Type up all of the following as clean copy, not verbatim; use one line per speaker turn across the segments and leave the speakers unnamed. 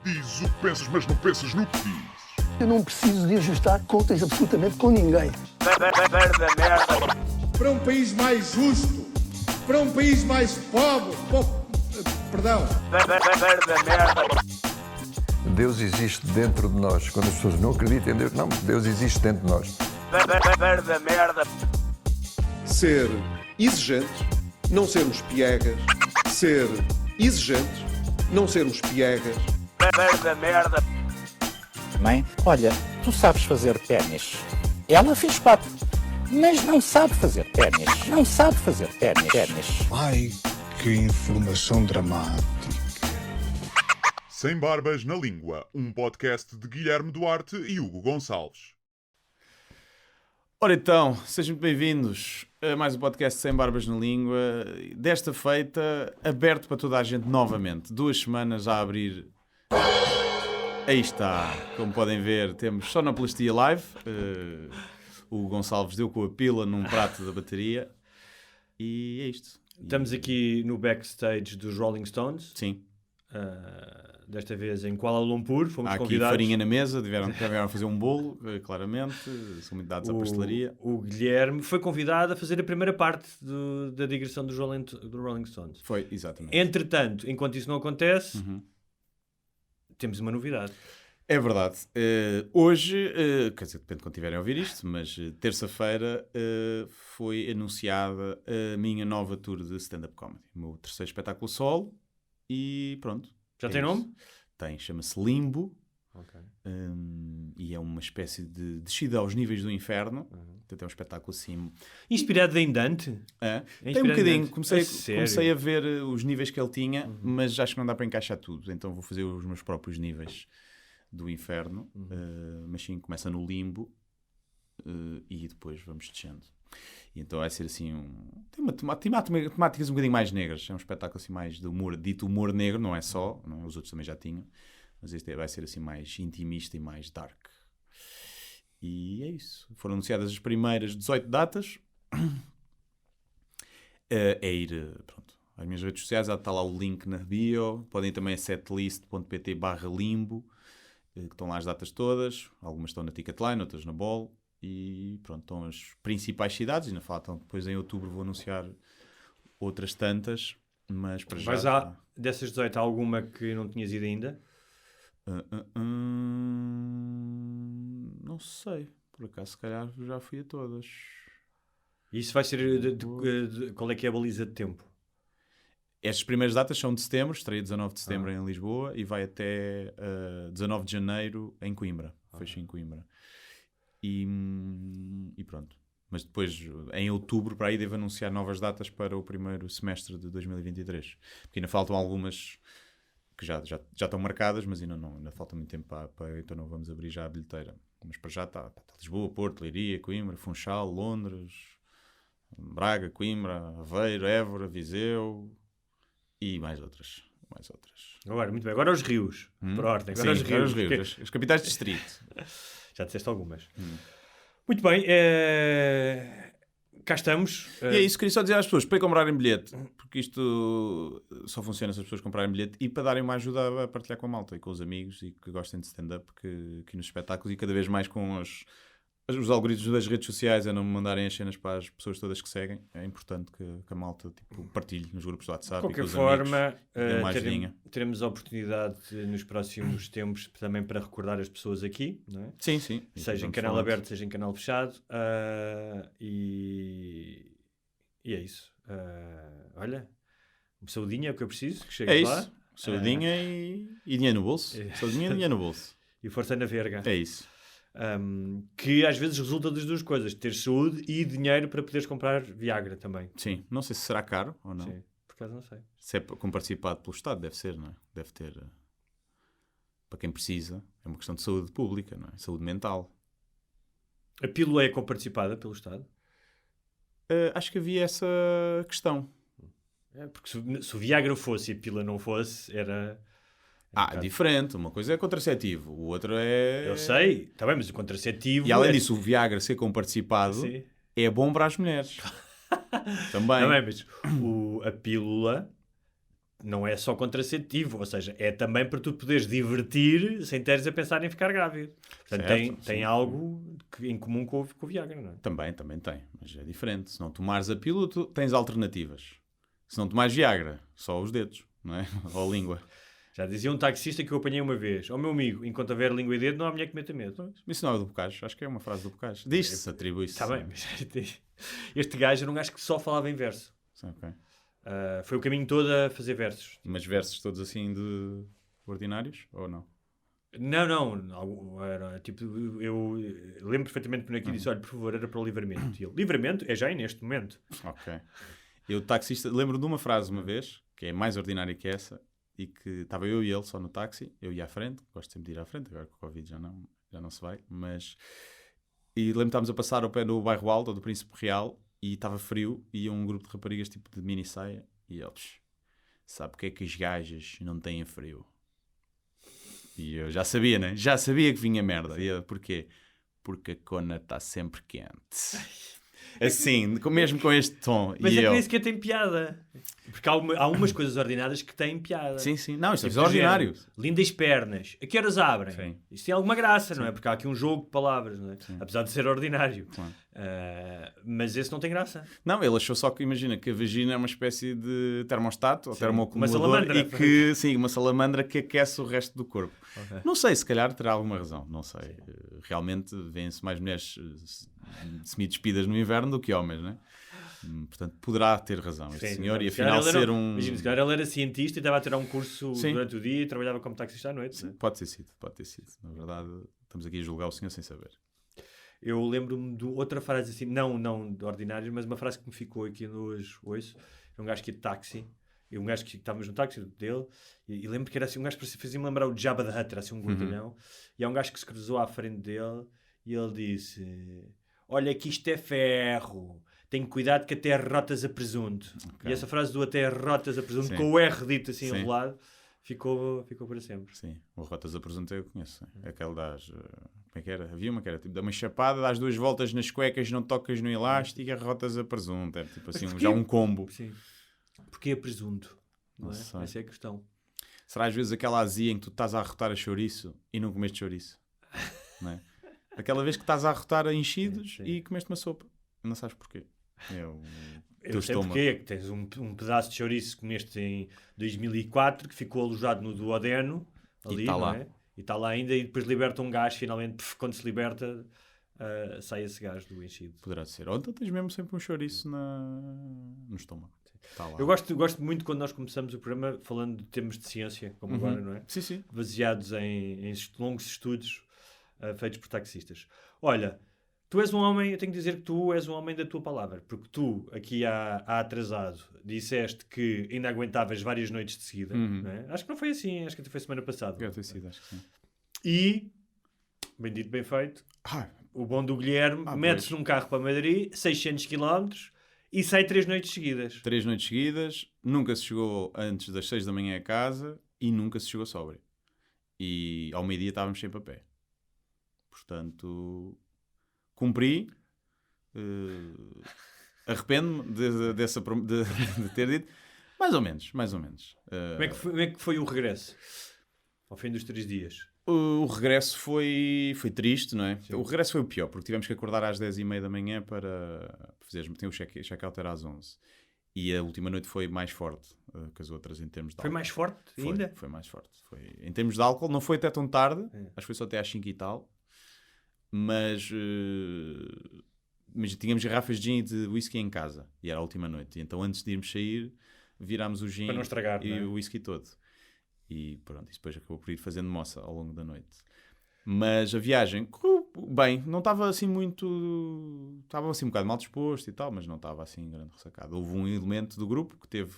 Diz o que pensas, mas não pensas no que dizes.
Eu não preciso de ajustar contas absolutamente com ninguém.
Para um país mais justo, para um país mais pobre, perdão.
Deus existe dentro de nós. Quando as pessoas não acreditam em Deus, não, Deus existe dentro de nós.
Ser exigente, não sermos piegas. Ser exigente, não sermos piegas.
Mãe, olha, tu sabes fazer ténis. Ela fez 4, mas não sabe fazer ténis. Não sabe fazer ténis.
Ai, que informação dramática.
Sem Barbas na Língua, um podcast de Guilherme Duarte e Hugo Gonçalves.
Ora então, sejam bem-vindos a mais um podcast Sem Barbas na Língua. Desta feita, aberto para toda a gente novamente. 2 semanas a abrir. Aí está, como podem ver, temos Sonoplastia Live. O Gonçalves deu com a pila num prato da bateria. E é isto.
Estamos aqui no backstage dos Rolling Stones.
Sim.
Desta vez em Kuala Lumpur, fomos
Há aqui
convidados.
farinha na mesa, tiveram a fazer um bolo, claramente. São muito dados à pastelaria.
O Guilherme foi convidado a fazer a primeira parte da digressão do Rolling Stones.
Foi, exatamente.
Entretanto, enquanto isso não acontece, temos uma novidade.
É verdade. Hoje, quer dizer, depende de quando tiverem a ouvir isto, mas terça-feira foi anunciada a minha nova tour de stand-up comedy. O meu terceiro espetáculo solo e pronto.
Já tem nome?
Tem, chama-se Limbo.
Ok.
E é uma espécie de descida aos níveis do inferno. Portanto, é um espetáculo assim.
Inspirado em Dante?
Tem um bocadinho.
Sério?
Comecei a ver os níveis que ele tinha, mas acho que não dá para encaixar tudo. Então vou fazer os meus próprios níveis do inferno. Mas sim, começa no limbo e depois vamos descendo. E então vai ser assim tem temáticas um bocadinho mais negras. É um espetáculo assim mais de humor, dito humor negro, não é só, não, os outros também já tinham, mas este vai ser assim mais intimista e mais dark. E é isso. Foram anunciadas as primeiras 18 datas. É ir, pronto, às minhas redes sociais, está lá o link na bio. Podem ir também a setlist.pt/limbo, que estão lá as datas todas. Algumas estão na Ticketline, outras na Ball. E pronto, estão as principais cidades. Ainda faltam, depois em outubro vou anunciar outras tantas. Mas para já...
Dessas 18, há alguma que não tinhas ido ainda?
Não sei. Por acaso, se calhar, já fui a todas.
Isso vai ser... qual é que é a baliza de tempo?
Estas primeiras datas são de setembro. Estreia 19 de setembro em Lisboa e vai até 19 de janeiro em Coimbra. Fecho em Coimbra. E pronto. Mas depois, em outubro, para aí, devo anunciar novas datas para o primeiro semestre de 2023. Porque ainda faltam algumas que já estão marcadas, mas ainda falta muito tempo para então não vamos abrir já a bilheteira. Mas para já está Lisboa, Porto, Leiria, Coimbra, Funchal, Londres, Braga, Coimbra, Aveiro, Évora, Viseu e mais outras.
Agora, muito bem. Agora os rios. Por ordem. Agora
Sim, os rios. As capitais de distrito.
Já disseste algumas. Muito bem. Cá estamos.
E é isso, queria só dizer às pessoas, para comprarem bilhete, porque isto só funciona se as pessoas comprarem bilhete e para darem uma ajuda a partilhar com a malta e com os amigos e que gostem de stand-up que nos espetáculos e cada vez mais com os algoritmos das redes sociais a não me mandarem as cenas para as pessoas todas que seguem. É importante que a malta partilhe nos grupos do WhatsApp.
De qualquer
e com os
forma,
amigos,
teremos a oportunidade nos próximos tempos também para recordar as pessoas aqui, não é?
Sim.
Seja em canal aberto, seja em canal fechado. E é isso. Olha, saudinha é o que eu preciso. Que chegue lá.
Isso. Saudinha e dinheiro no bolso. Saudinha e dinheiro no bolso.
E força na verga.
É isso.
Que às vezes resulta das duas coisas, ter saúde e dinheiro para poderes comprar Viagra também.
Sim, não sei se será caro ou não.
Sim, por acaso não sei.
Se é comparticipado pelo Estado, deve ser, não é? Deve ter, para quem precisa, é uma questão de saúde pública, não é? Saúde mental.
A pílula é comparticipada pelo Estado?
Acho que havia essa questão.
Porque se o Viagra fosse e a pílula não fosse, era...
diferente. Uma coisa é contraceptivo, o outro é...
Eu sei, está bem, mas o contraceptivo...
E além disso, o Viagra ser comparticipado é bom para as mulheres. Também.
Não é, mas a pílula não é só contraceptivo, ou seja, é também para tu poderes divertir sem teres a pensar em ficar grávido. Portanto, tem algo em comum com o Viagra, não é?
Também tem, mas é diferente. Se não tomares a pílula, tu tens alternativas. Se não tomares Viagra, só os dedos, não é? Ou a língua.
Já dizia um taxista que eu apanhei uma vez: ao meu amigo, enquanto houver língua e dedo, não há mulher que meta medo.
Isso não é do Bocage, acho que é uma frase do Bocage. Diz-se, atribui-se.
Está bem, mas este gajo era um gajo que só falava em verso.
Ok.
Foi o caminho todo a fazer versos.
Mas versos todos assim de ordinários, ou não?
Não. Era, tipo, eu lembro perfeitamente quando aqui disse: olha, por favor, era para o livramento. E ele: livramento é já neste momento.
Ok. Eu, taxista, lembro de uma frase uma vez, que é mais ordinária que essa, e que estava eu e ele só no táxi, eu ia à frente, gosto sempre de ir à frente, agora com o Covid já não se vai, mas... E lembro que estávamos a passar ao pé do Bairro Alto, ou do Príncipe Real, e estava frio, e ia um grupo de raparigas tipo de mini saia, e eles: sabe porque é que as gajas não têm frio? E eu já sabia, né? Já sabia que vinha merda. E eu: porquê? Porque a cona está sempre quente. Assim, mesmo com este tom.
Mas
e
é que
eu...
nem sequer tem piada. Porque há umas coisas ordinárias que têm piada.
Sim. Não, isto
Tipo,
é ordinário.
Lindas pernas. A que horas abrem?
Sim.
Isto tem alguma graça, não é? Porque há aqui um jogo de palavras, não é? Apesar de ser ordinário.
Claro.
Mas esse não tem graça.
Não, ele achou só que, imagina, que a vagina é uma espécie de termostato ou termoacumulador,
uma salamandra.
e que, sim, uma salamandra que aquece o resto do corpo.
Okay.
Não sei, se calhar terá alguma razão, não sei. Realmente vêem-se mais mulheres semi-despidas no inverno do que homens, não é? Portanto, poderá ter razão este senhor, e afinal ser um...
Imagina, se calhar ele era cientista e estava a tirar um curso durante o dia e trabalhava como taxista à noite.
Sim,
não é?
pode ter sido. Na verdade, estamos aqui a julgar o senhor sem saber.
Eu lembro-me de outra frase assim, não de ordinários, mas uma frase que me ficou aqui nos ouço. Era um gajo que ia de táxi, e um gajo que estávamos no táxi dele, e lembro que era assim, um gajo que fazia-me lembrar o Jabba the Hutt, era assim um gordinhão, e há um gajo que se cruzou à frente dele, e ele disse: olha que isto é ferro, tenho cuidado que até rotas a presunto. Okay. E essa frase do até rotas a presunto, com o R dito assim enrolado, ficou para sempre.
Sim, o rotas a presunto eu conheço. É aquele das... Como é que era? Havia uma que era tipo: dá uma chapada, dás 2 voltas nas cuecas, não tocas no elástico e rotas a presunto. É tipo assim, já um combo.
Sim. Porquê a presunto? Não é?
Sei.
Essa é a questão.
Será às vezes aquela azia em que tu estás a arrotar a chouriço e não comeste chouriço? Não é? Aquela vez que estás a arrotar a enchidos e comeste uma sopa. Não sabes porquê.
Eu sei porquê, que tens um pedaço de chouriço que comeste em 2004 que ficou alojado no duodeno ali, e está lá. É? E está lá ainda, e depois liberta um gás, finalmente, quando se liberta, sai esse gás do enchido.
Poderá ser. Ou então tens mesmo sempre um chouriço no estômago. Tá lá.
Eu gosto muito quando nós começamos o programa falando de temas de ciência, como agora, não é?
Sim.
Baseados em longos estudos feitos por taxistas. Olha, tu és um homem, eu tenho que dizer que tu és um homem da tua palavra, porque tu, aqui há atrasado, disseste que ainda aguentavas várias noites de seguida. Não é? Acho que não foi assim, acho que foi semana passada.
Deve ter sido, acho que sim.
E, bem dito, bem feito, o bom do Guilherme mete-se num carro para Madrid, 600 km, e sai 3 noites seguidas.
3 noites seguidas, nunca se chegou antes das 6 da manhã a casa e nunca se chegou sóbrio. E ao meio-dia estávamos sempre a pé. Portanto... Cumpri, arrependo-me de ter dito, mais ou menos.
Como é que foi o regresso, ao fim dos 3 dias?
O regresso foi triste, não é? Sim. O regresso foi o pior, porque tivemos que acordar às 10h30 da manhã para fazer, tem o check-out era às 11. E a última noite foi mais forte que as outras em termos de álcool.
Foi mais forte ainda?
Foi mais forte. Em termos de álcool, não foi até tão tarde, acho que foi só até às 5 e tal. Mas tínhamos garrafas de gin e de whisky em casa, e era a última noite, e então antes de irmos sair virámos o gin
para não estragar,
e o whisky todo, e pronto, isso depois acabou por ir fazendo moça ao longo da noite. Mas a viagem correu bem, não estava assim muito, estava assim um bocado mal disposto e tal, mas não estava assim grande ressacado. Houve um elemento do grupo que teve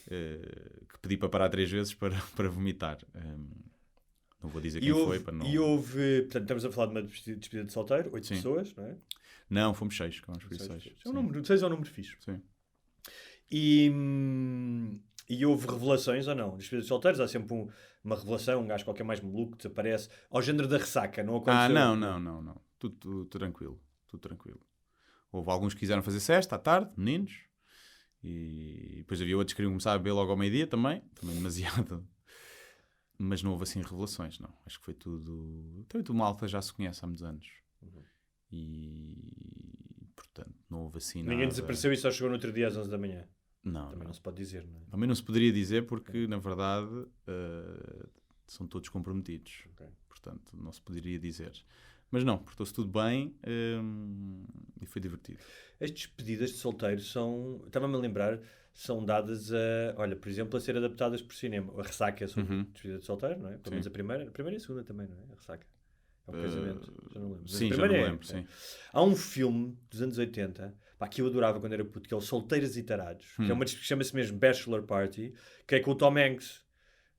que pedi para parar 3 vezes para vomitar. Não vou dizer quem foi para não...
E houve... Portanto, estamos a falar de uma despedida de solteiro, 8 pessoas, não é?
Não, fomos 6. Acabamos por 6.
6 é um número fixe.
Sim.
E houve revelações ou não? Despedida de solteiros, há sempre uma revelação, um gajo qualquer mais maluco que desaparece. Ao género da ressaca, não aconteceu?
Não. Tudo tranquilo. Houve alguns que quiseram fazer sesta à tarde, meninos, E depois havia outros que queriam começar a beber logo ao meio-dia também demasiado. Mas não houve assim revelações, não. Acho que foi tudo... Então, o malta já se conhece há muitos anos. E, portanto, não houve assim nada...
Ninguém desapareceu e só chegou no outro dia às 11 da manhã.
Não,
Também não se pode dizer, não é?
Também não se poderia dizer porque, na verdade, são todos comprometidos. Portanto, não se poderia dizer. Mas não, portou-se tudo bem e foi divertido.
As despedidas de solteiros são... Estava-me a lembrar... São dadas a... Olha, por exemplo, a ser adaptadas por cinema. A Ressaca é sobre despedida de solteiro, não é? Pelo menos a primeira e a segunda também, não é? A Ressaca. É um casamento. Já não lembro.
Sim, já não lembro, sim.
Há um filme dos anos 80, pá, que eu adorava quando era puto, que é o Solteiros e Tarados. Que é uma que chama-se mesmo Bachelor Party, que é com o Tom Hanks.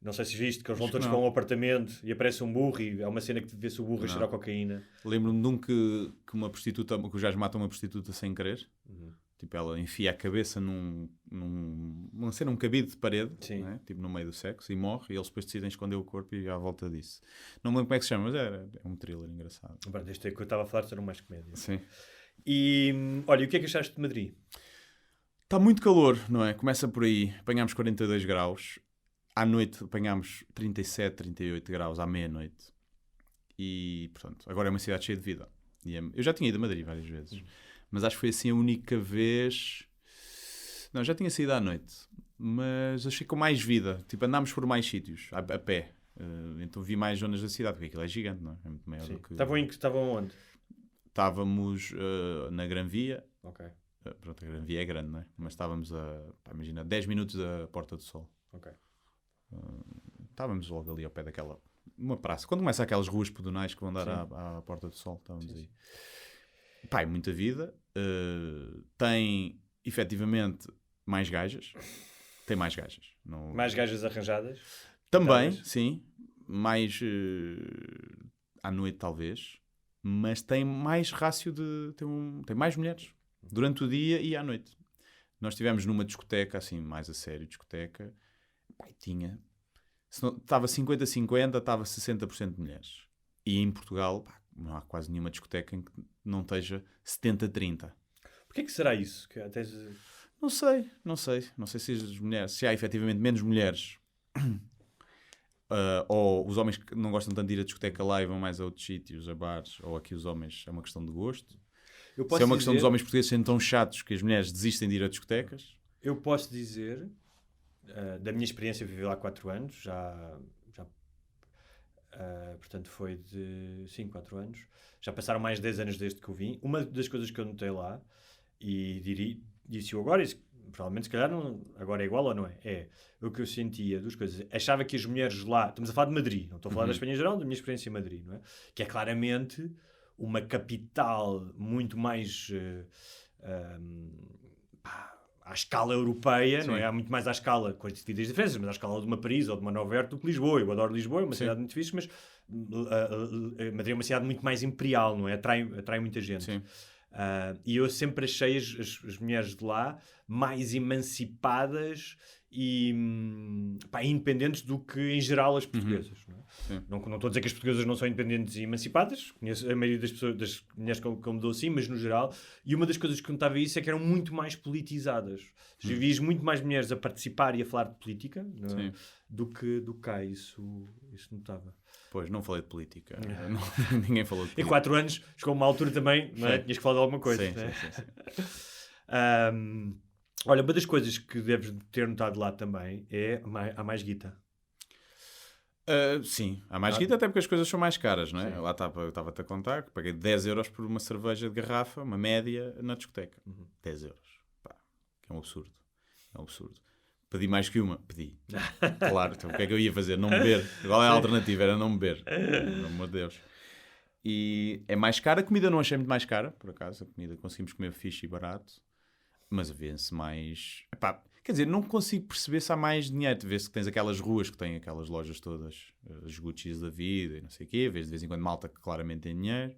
Não sei se viste, que eles vão todos para um apartamento e aparece um burro e é uma cena que vê-se o burro a cheirar cocaína.
Lembro-me de um que uma prostituta, que os gajos matam uma prostituta sem querer. Tipo, ela enfia a cabeça num cabido de parede, né? Tipo, no meio do sexo, e morre, e eles depois decidem esconder o corpo e à volta disso. Não me lembro como é que se chama, mas é um thriller engraçado.
Este é que eu estava a falar, era mais comédia.
Sim.
E, olha, e o que é que achaste de Madrid?
Está muito calor, não é? Começa por aí, apanhámos 42 graus, à noite apanhámos 37, 38 graus, à meia-noite. E, portanto, agora é uma cidade cheia de vida. Eu já tinha ido a Madrid várias vezes. Mas acho que foi assim a única vez... Não, já tinha saído à noite. Mas achei com mais vida. Tipo, andámos por mais sítios, a pé. Então vi mais zonas da cidade, porque aquilo é gigante, não é? É muito maior do que...
Estavam onde?
Estávamos na Gran Via.
Ok.
Pronto, a Gran Via é grande, não é? Mas estávamos imagina, 10 minutos da Porta do Sol.
Ok.
Estávamos logo ali ao pé daquela... Uma praça. Quando começa aquelas ruas pedonais que vão dar à Porta do Sol, estávamos aí. Pá, muita vida. Tem, efetivamente, mais gajas. Tem mais gajas. Não...
Mais gajas arranjadas?
Também,
talvez.
Sim. Mais à noite, talvez. Mas tem mais rácio de... Tem mais mulheres. Durante o dia e à noite. Nós estivemos numa discoteca, assim, mais a sério, discoteca. Pá, tinha... Estava 50-50, estava 60% de mulheres. E em Portugal... Pá, não há quase nenhuma discoteca em que não esteja 70-30.
Porquê que será isso?
Não sei. Não sei se as mulheres, se há efetivamente menos mulheres ou os homens que não gostam tanto de ir a discoteca lá e vão mais a outros sítios, a bares, ou aqui os homens, é uma questão de gosto. Se é uma questão dos homens portugueses serem tão chatos que as mulheres desistem de ir a discotecas.
Eu posso dizer, da minha experiência, eu vivi lá 4 anos, já portanto foi de 4 anos, já passaram mais de 10 anos desde que eu vim. Uma das coisas que eu notei lá, e disse-o agora, provavelmente se calhar não, agora é igual ou não é o que eu sentia das coisas, achava que as mulheres lá, estamos a falar de Madrid, não estou a falar da Espanha em geral, da minha experiência em Madrid, não é? Que é claramente uma capital muito mais à escala europeia, não é? Há muito mais à escala, com as devidas diferenças, mas à escala de uma Paris ou de uma Nova Iorque do que Lisboa. Eu adoro Lisboa, é uma cidade muito fixe, mas Madrid é uma cidade muito mais imperial, não é? Atrai muita gente.
Sim.
E eu sempre achei as mulheres de lá mais emancipadas e independentes do que em geral as portuguesas. Não estou a dizer que as portuguesas não são independentes e emancipadas, conheço a maioria das pessoas, das mulheres que eu me dou assim, mas no geral, e uma das coisas que eu notava isso é que eram muito mais politizadas. Vias muito mais mulheres a participar e a falar de política do que cá, isso notava.
Pois, não falei de política. Ninguém falou de política.
Em 4 anos, chegou uma altura também, não é? Tinhas que falar de alguma coisa. Sim. Olha, uma das coisas que deves ter notado lá também é há mais guita.
Sim, há mais guita, até porque as coisas são mais caras, não é? Lá estava-te a contar que paguei 10 euros por uma cerveja de garrafa, uma média, na discoteca. 10 euros. Pá, que é um absurdo. É um absurdo. Pedi mais que uma? Pedi. Claro, então o que é que eu ia fazer? Não beber. Qual é a alternativa? Era não beber. Pelo amor de Deus. E é mais cara. A comida não achei muito mais cara, por acaso. A comida conseguimos comer fixe e barato. Mas vê-se mais... Epá, quer dizer, não consigo perceber se há mais dinheiro. Vê-se que tens aquelas ruas que têm aquelas lojas todas, as Gucci's da vida e não sei o quê. Vês de vez em quando malta que claramente tem dinheiro.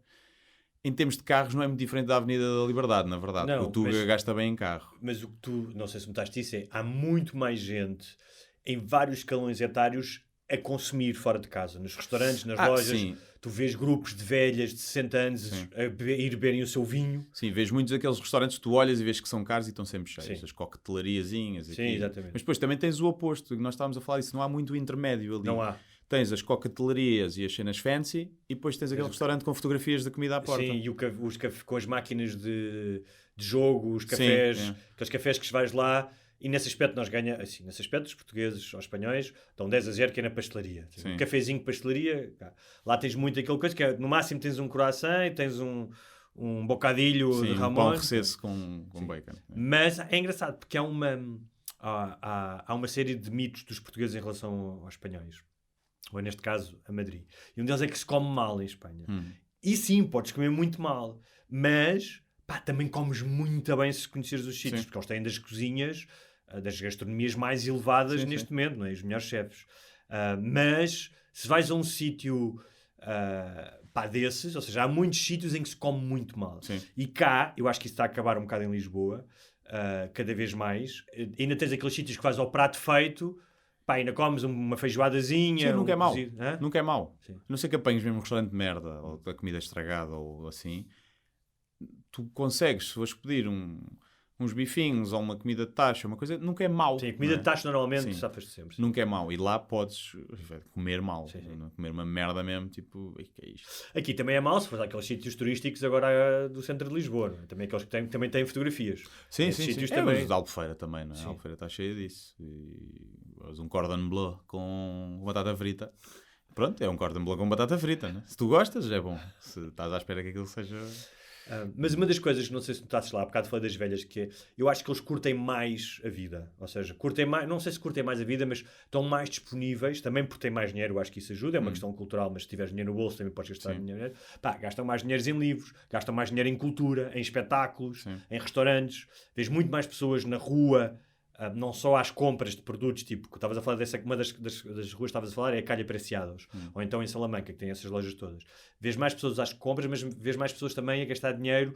Em termos de carros não é muito diferente da Avenida da Liberdade, na verdade. Não, o Tuga gasta bem em carro.
Mas o que tu, não sei se notaste isso, há muito mais gente em vários escalões etários a consumir fora de casa, nos restaurantes, nas lojas.
Sim.
Tu vês grupos de velhas de 60 anos ir beberem o seu vinho.
Sim, vês muitos daqueles restaurantes que tu olhas e vês que são caros e estão sempre cheios.
Sim.
As coquetelariazinhas.
Sim, exatamente.
Mas depois também tens o oposto. Nós estávamos a falar disso. Não há muito intermédio ali.
Não há.
Tens as coquetelarias e as cenas fancy e depois tens aquele restaurante com fotografias da comida à porta.
Sim, e com as máquinas de jogo, os cafés, aqueles cafés que vais lá, e nesse aspecto nós ganhamos, assim, nesse aspecto os portugueses ou espanhóis dão 10-0 que é na pastelaria. Um cafezinho de pastelaria, lá tens muito aquele coisa que é, no máximo tens um croissant e tens um bocadilho de Ramon.
Um pão recesso com bacon.
Mas é engraçado porque há uma série de mitos dos portugueses em relação aos espanhóis. Ou neste caso, a Madrid. E um deles é que se come mal em Espanha. E sim, podes comer muito mal. Mas, também comes muito bem se conheceres os sítios. Porque eles têm das cozinhas, das gastronomias mais elevadas neste momento, não é? Os melhores chefes. Mas, se vais a um sítio desses, ou seja, há muitos sítios em que se come muito mal. E cá, eu acho que isso está a acabar um bocado em Lisboa, cada vez mais. Ainda tens aqueles sítios que vais ao prato feito... ainda comes uma feijoadazinha.
Sim, nunca é mau.
Cozido,
nunca é mau. A não ser que apanhes mesmo um restaurante de merda, ou a comida estragada, ou assim. Tu consegues, se fores pedir uns bifinhos, ou uma comida de taxa, uma coisa, nunca é mau.
Sim, a comida de taxa normalmente safas-te sempre.
Nunca é mau. E lá podes comer mal. Comer uma merda mesmo, tipo, o que é isto?
Aqui também é mau, se fores àqueles sítios turísticos agora do centro de Lisboa. Não é? Também aqueles que também têm fotografias.
Sim.
Também...
Os de Albufeira também, não é? A Albufeira está cheia disso. E um cordon bleu com batata frita. Pronto, é um cordon bleu com batata frita, né? Se tu gostas, é bom. Se estás à espera que aquilo seja...
mas uma das coisas, não sei se notasses lá, há bocado falei das velhas, que é, eu acho que eles curtem mais a vida. Ou seja, curtem mais, não sei se curtem mais a vida, mas estão mais disponíveis, também porque têm mais dinheiro, eu acho que isso ajuda, é uma questão cultural, mas se tiveres dinheiro no bolso também podes gastar dinheiro. Gastam mais dinheiro em livros, gastam mais dinheiro em cultura, em espetáculos, em restaurantes, vês muito mais pessoas na rua, não só às compras de produtos, tipo, que estavas a falar uma das ruas que estavas a falar é a Calha Preciados, ou então em Salamanca, que tem essas lojas todas. Vês mais pessoas às compras, mas vês mais pessoas também a gastar dinheiro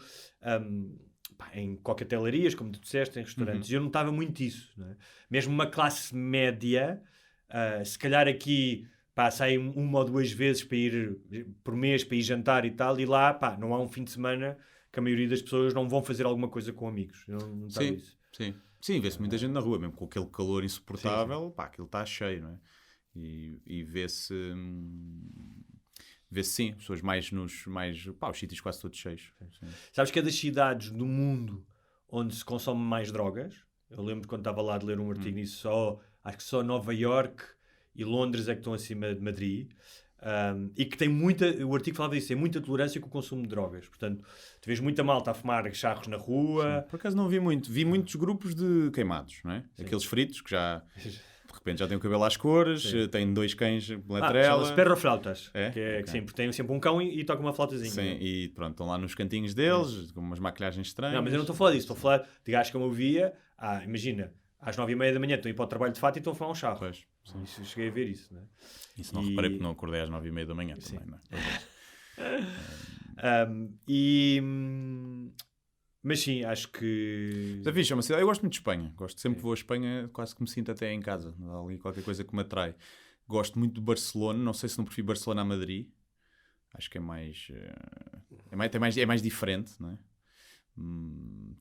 em coquetelarias, como tu disseste, em restaurantes. E eu notava muito isso, não é? Mesmo uma classe média, se calhar aqui sai uma ou duas vezes para ir, por mês para ir jantar e tal, e lá não há um fim de semana que a maioria das pessoas não vão fazer alguma coisa com amigos. Eu não notava isso.
Sim, vê-se muita gente na rua, mesmo com aquele calor insuportável, aquilo está cheio, não é? E vê-se sim, pessoas os sítios quase todos cheios. Sim.
Sabes que é das cidades do mundo onde se consome mais drogas? Eu lembro quando estava lá de ler um artigo nisso, acho que só Nova York e Londres é que estão acima de Madrid. E que tem o artigo falava disso, tem muita tolerância com o consumo de drogas. Portanto, tu vês muita malta a fumar charros na rua.
Por acaso não vi muito. Vi muitos grupos de queimados, não é? Aqueles fritos que já, de repente, já têm o cabelo às cores, têm 2 cães pela trela.
Chama-se perroflautas.
Okay.
Que sempre tem sempre um cão e toca uma flautazinha.
Sim, e pronto, estão lá nos cantinhos deles, com umas maquilhagens estranhas.
Não, mas eu não estou a falar disso. Estou a falar de gajos como eu via. Imagina, às 9h30 da manhã estão a ir para o trabalho de fato e estão a fumar um charro.
Pois.
Isso, cheguei a ver isso, não é?
Isso não reparei porque não acordei às 9h30 da manhã também, não
é? Mas sim, acho que...
Mas é fixe, é uma cidade. Eu gosto muito de Espanha. Sempre que vou a Espanha, quase que me sinto até em casa. Há ali qualquer coisa que me atrai. Gosto muito de Barcelona. Não sei se não prefiro Barcelona a Madrid. Acho que é mais diferente, não é?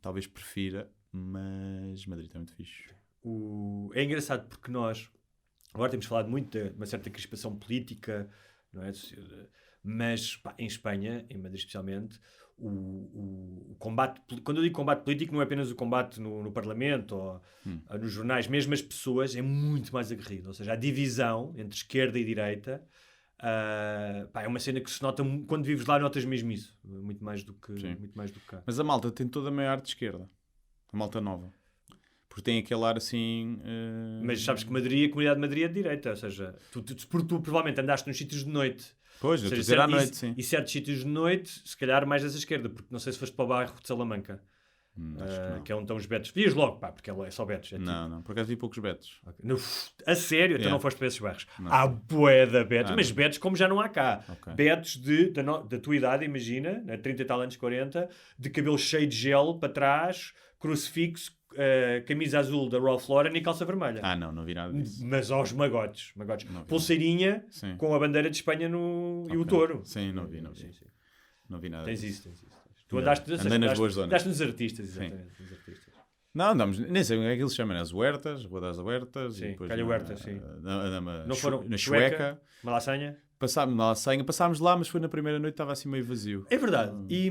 Talvez prefira, mas Madrid é muito fixe.
É engraçado porque nós agora temos falado muito de uma certa crispação política, não é? Mas em Espanha, em Madrid especialmente, o combate, quando eu digo combate político, não é apenas o combate no Parlamento ou nos jornais, mesmo as pessoas, é muito mais aguerrido. Ou seja, a divisão entre esquerda e direita é uma cena que se nota quando vives lá, notas mesmo isso, muito mais do que cá.
Mas a malta tem toda a meia arte de esquerda, a malta nova. Porque tem aquele ar assim...
Mas sabes que a comunidade de Madrid é de direita, ou seja, tu provavelmente andaste nos sítios de noite.
Pois, eu estou à noite, sim.
E certos sítios de noite, se calhar mais dessa esquerda, porque não sei se foste para o bairro de Salamanca, que é onde estão os betos. Vias logo, porque é só betos.
Não, por acaso vi poucos betos.
Okay. A sério? Então não foste para esses bairros? Há bué de betos, mas betos como já não há cá.
Okay.
Betos da tua idade, imagina, 30 e tal anos, 40, de cabelo cheio de gel para trás, crucifixo, camisa azul da Ralph Lauren e calça vermelha.
Ah, não vi nada disso.
Mas aos magotes.
Não vi.
Pulseirinha
Sim.
com a bandeira de Espanha e o
Ok.
touro.
Sim, não vi.
Sim, sim.
Não vi nada
Tens
disso.
isso. Tu andaste,
Andei nas boas zonas.
andaste nos artistas, exatamente. Nos artistas.
Não, andamos, nem sei como é que eles chamam, as Huertas, Rua das Huertas.
Sim,
e depois
Calha Huertas, sim.
Não
foram
na Chueca.
Malasanha?
Passámos na Laçanha, passámos lá, mas foi na primeira noite, estava assim meio vazio.
É verdade. E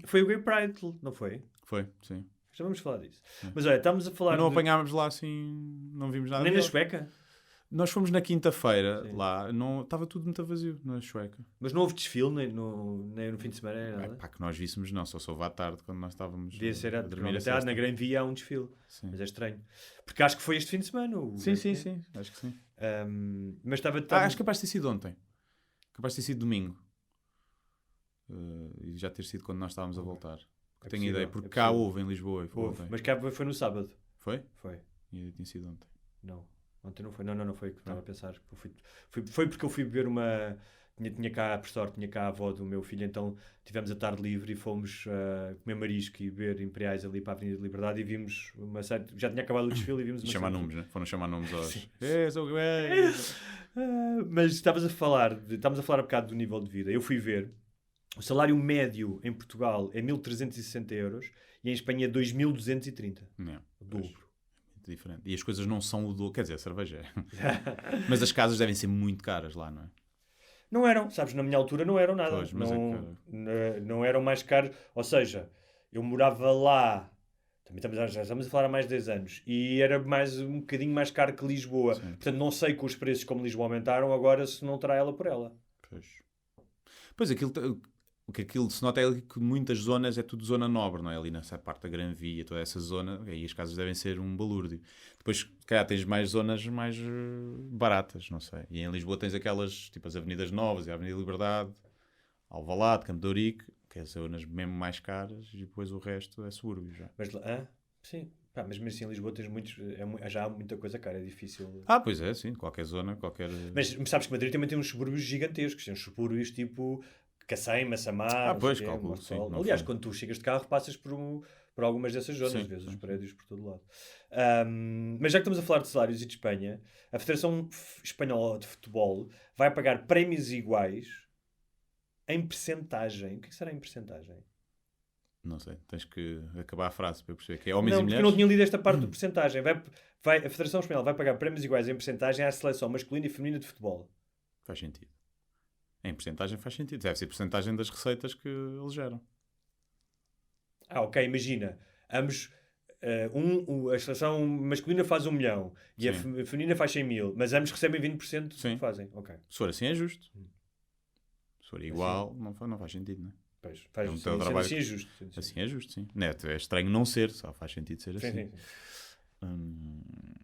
foi o Gay Pride, não foi?
Foi, sim.
Já vamos falar disso. Mas olha, estamos a falar.
Não apanhámos lá assim, não vimos nada.
Nem na
deles.
Chueca?
Nós fomos na quinta-feira
Sim.
lá, não, estava tudo muito vazio na Chueca.
Mas não houve desfile nem no fim de semana, nem nada.
Pá, que nós víssemos, não, só soube à tarde quando nós estávamos
Devia ser
a dormir a
até
sexta.
na Gran Via há um desfile.
Sim.
Mas é estranho. Porque acho que foi este fim de semana.
Sim, acho que sim.
Mas estava.
Acho que capaz de ter sido ontem. Capaz de ter sido domingo. E já ter sido quando nós estávamos a voltar.
É
Tenho
possível,
ideia, porque
é
cá
possível.
houve em Lisboa. E foi
Houve.
ontem.
Mas cá foi no sábado.
Foi?
Foi.
E tinha sido ontem.
Não. Ontem não foi. Não foi. Que estava a pensar. Foi porque eu fui beber uma. Tinha cá, por sorte, tinha cá a avó do meu filho, então tivemos a tarde livre e fomos comer marisco e beber imperiais ali para a Avenida de Liberdade e vimos uma série. Já tinha acabado o desfile e vimos uma
Chamar
série-
nomes, né? Foram chamar nomes aos.
Sim.
Sou gay.
Mas estamos a falar há bocado do nível de vida. Eu fui ver. O salário médio em Portugal é 1.360 euros e em Espanha é 2.230.
Não,
O dobro.
muito diferente. E as coisas não são o do. Quer dizer, a cerveja é. Mas as casas devem ser muito caras lá, não é?
Não eram, sabes, na minha altura não eram nada.
Pois, mas
não eram mais caros. Ou seja, eu morava lá, já estamos a falar há mais de 10 anos, e era um bocadinho mais caro que Lisboa.
Sim.
Portanto, não sei com os preços como Lisboa aumentaram, agora se não terá ela por ela.
Pois o que aquilo se nota é que muitas zonas é tudo zona nobre, não é? Ali nessa parte da Gran Via, toda essa zona, aí as casas devem ser um balúrdio. Depois, se calhar, tens mais zonas mais baratas, não sei. E em Lisboa tens aquelas, tipo as Avenidas Novas e a Avenida Liberdade, Alvalade, Campo de Ourique, que é zonas mesmo mais caras, e depois o resto é subúrbio já.
Mas, sim. Pá, mas mesmo assim em Lisboa tens muitos, já há muita coisa cara, é difícil.
Pois é, sim, qualquer zona, qualquer...
Mas sabes que Madrid também tem uns subúrbios gigantescos, tem uns subúrbios tipo Cacém, Massamá, não
pois,
sei o quê,
calculo,
Mossoró.
sim, não
Aliás,
foi.
quando tu chegas de carro passas por algumas dessas zonas,
Sim,
vês os
sim.
prédios por todo lado. Mas já que estamos a falar de salários e de Espanha, a Federação Espanhola de Futebol vai pagar prémios iguais em percentagem. O que será em percentagem?
Não sei, tens que acabar a frase para eu perceber que é homens
Não,
e
porque eu
mulheres.
não tinha lido esta parte do percentagem. A Federação Espanhola vai pagar prémios iguais em percentagem à seleção masculina e feminina de futebol.
Faz sentido. Em porcentagem faz sentido. Deve ser porcentagem das receitas que eles geram.
Ok, imagina. Ambos, a seleção masculina faz 1 milhão e a
Sim.
feminina faz 100 mil, mas ambos recebem 20% do
Sim.
que fazem. Ok.
Se for assim é justo. Se for igual, não faz sentido, não é?
Pois, faz
Não
sim,
tem o
sendo
trabalho-
assim é justo. Sendo assim.
Assim é justo, sim. Neto, é estranho não ser, só faz sentido ser
Sim,
assim.
sim, sim.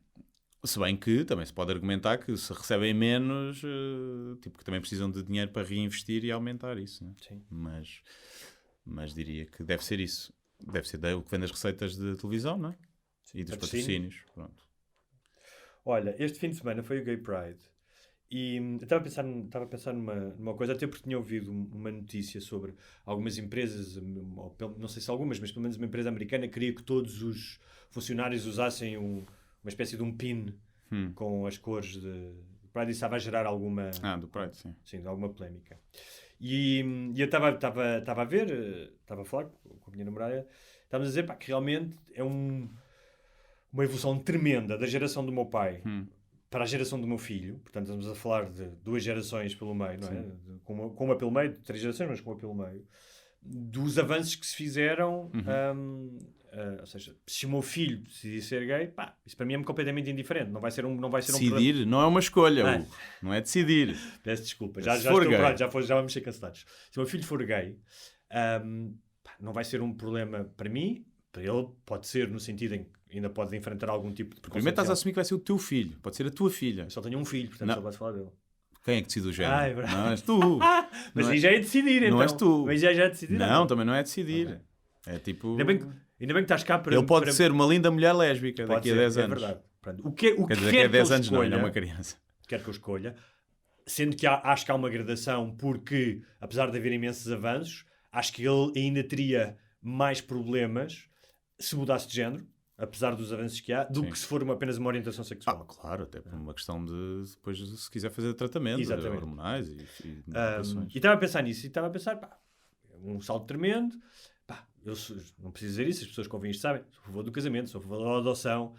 Se bem que também se pode argumentar que se recebem menos, tipo que também precisam de dinheiro para reinvestir e aumentar isso, né?
Sim.
Mas diria que deve ser isso. Deve ser o que vem das receitas de televisão, não é? E dos
Patrocínios.
patrocínios. Pronto.
Olha, este fim de semana foi o Gay Pride e eu estava a pensar numa coisa, até porque tinha ouvido uma notícia sobre algumas empresas, não sei se algumas, mas pelo menos uma empresa americana queria que todos os funcionários usassem uma espécie de um pin com as cores de Pride, e estava a gerar alguma...
Do Pride, sim.
Sim, alguma polémica. E eu estava a ver, estava a falar com a minha namorada, estávamos a dizer que realmente é uma evolução tremenda da geração do meu pai para a geração do meu filho. Portanto, estamos a falar de 2 gerações pelo meio, não é? Com uma pelo meio, 3 gerações, mas com uma pelo meio. Dos avanços que se fizeram, ou seja, se o meu filho decidir ser gay, isso para mim é completamente indiferente. Não vai ser um problema.
Decidir não é uma escolha, Hugo. Não é decidir.
Peço desculpa,
Se
já
for
estou
gay.
pronto, já vamos ser cancelados. Se o meu filho for gay, não vai ser um problema para mim, para ele pode ser no sentido em que ainda pode enfrentar algum tipo de preconceito.
Primeiro estás a assumir que vai ser o teu filho, pode ser a tua filha.
Eu só tenho um filho, portanto
Não.
só posso falar dele.
Quem é que decide o género?
É verdade.
Não és tu.
Mas
Não
aí
é-
já é decidir, então.
Não és tu.
Mas já é decidir.
Não, também não é decidir.
Ok.
É tipo...
Ainda bem que estás cá para...
Ele pode
para...
ser uma linda mulher lésbica
Pode
daqui a
ser,
10 anos.
É verdade. Pronto. O que
Quer dizer,
quer
daqui a
que
10
ele
anos não, ainda é
escolha,
uma criança.
quer que eu escolha, sendo que acho que há uma gradação, porque apesar de haver imensos avanços, acho que ele ainda teria mais problemas se mudasse de género. apesar dos avanços que há, do que se for apenas uma orientação sexual.
Claro, até por uma questão de depois, se quiser fazer tratamento, hormonais e
e estava a pensar nisso, e estava a pensar, pá, um salto tremendo, pá, não preciso dizer isso, as pessoas que ouvem isto sabem, sou a favor do casamento, sou a favor da adoção,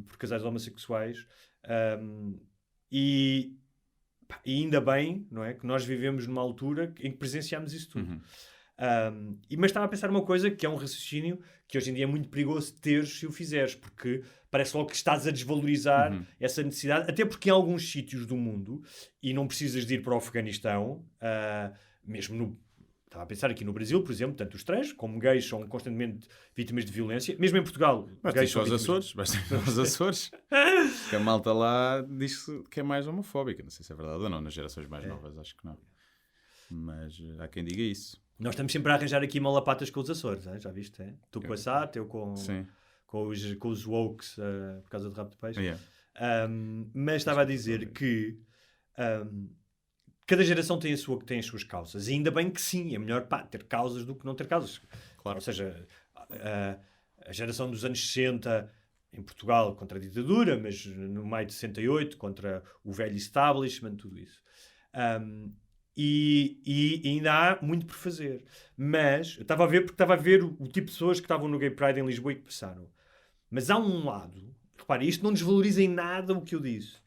por casais homossexuais, e ainda bem, não é, que nós vivemos numa altura em que presenciamos isso tudo. Mas estava a pensar uma coisa que é um raciocínio que hoje em dia é muito perigoso teres se o fizeres, porque parece logo que estás a desvalorizar essa necessidade, até porque em alguns sítios do mundo, e não precisas de ir para o Afeganistão, estava a pensar aqui no Brasil, por exemplo, tanto os trans como gays são constantemente vítimas de violência, mesmo em Portugal.
Gays são os Açores, que a malta lá diz que é mais homofóbica, não sei se é verdade ou não, nas gerações mais novas acho que não, mas há quem diga isso.
Nós estamos sempre a arranjar aqui malapatas com os Açores, já viste? É? Tu com a SAT, eu com os wokes por causa do rabo de peixe. Mas estava a dizer que cada geração tem as suas causas. E ainda bem que sim, é melhor ter causas do que não ter causas.
Claro.
Ou seja, a geração dos anos 60 em Portugal contra a ditadura, mas no maio de 68 contra o velho establishment, tudo isso. E ainda há muito por fazer. Mas eu estava a ver o tipo de pessoas que estavam no Gay Pride em Lisboa e que passaram. Mas há um lado, repare, isto não desvaloriza em nada o que eu disse.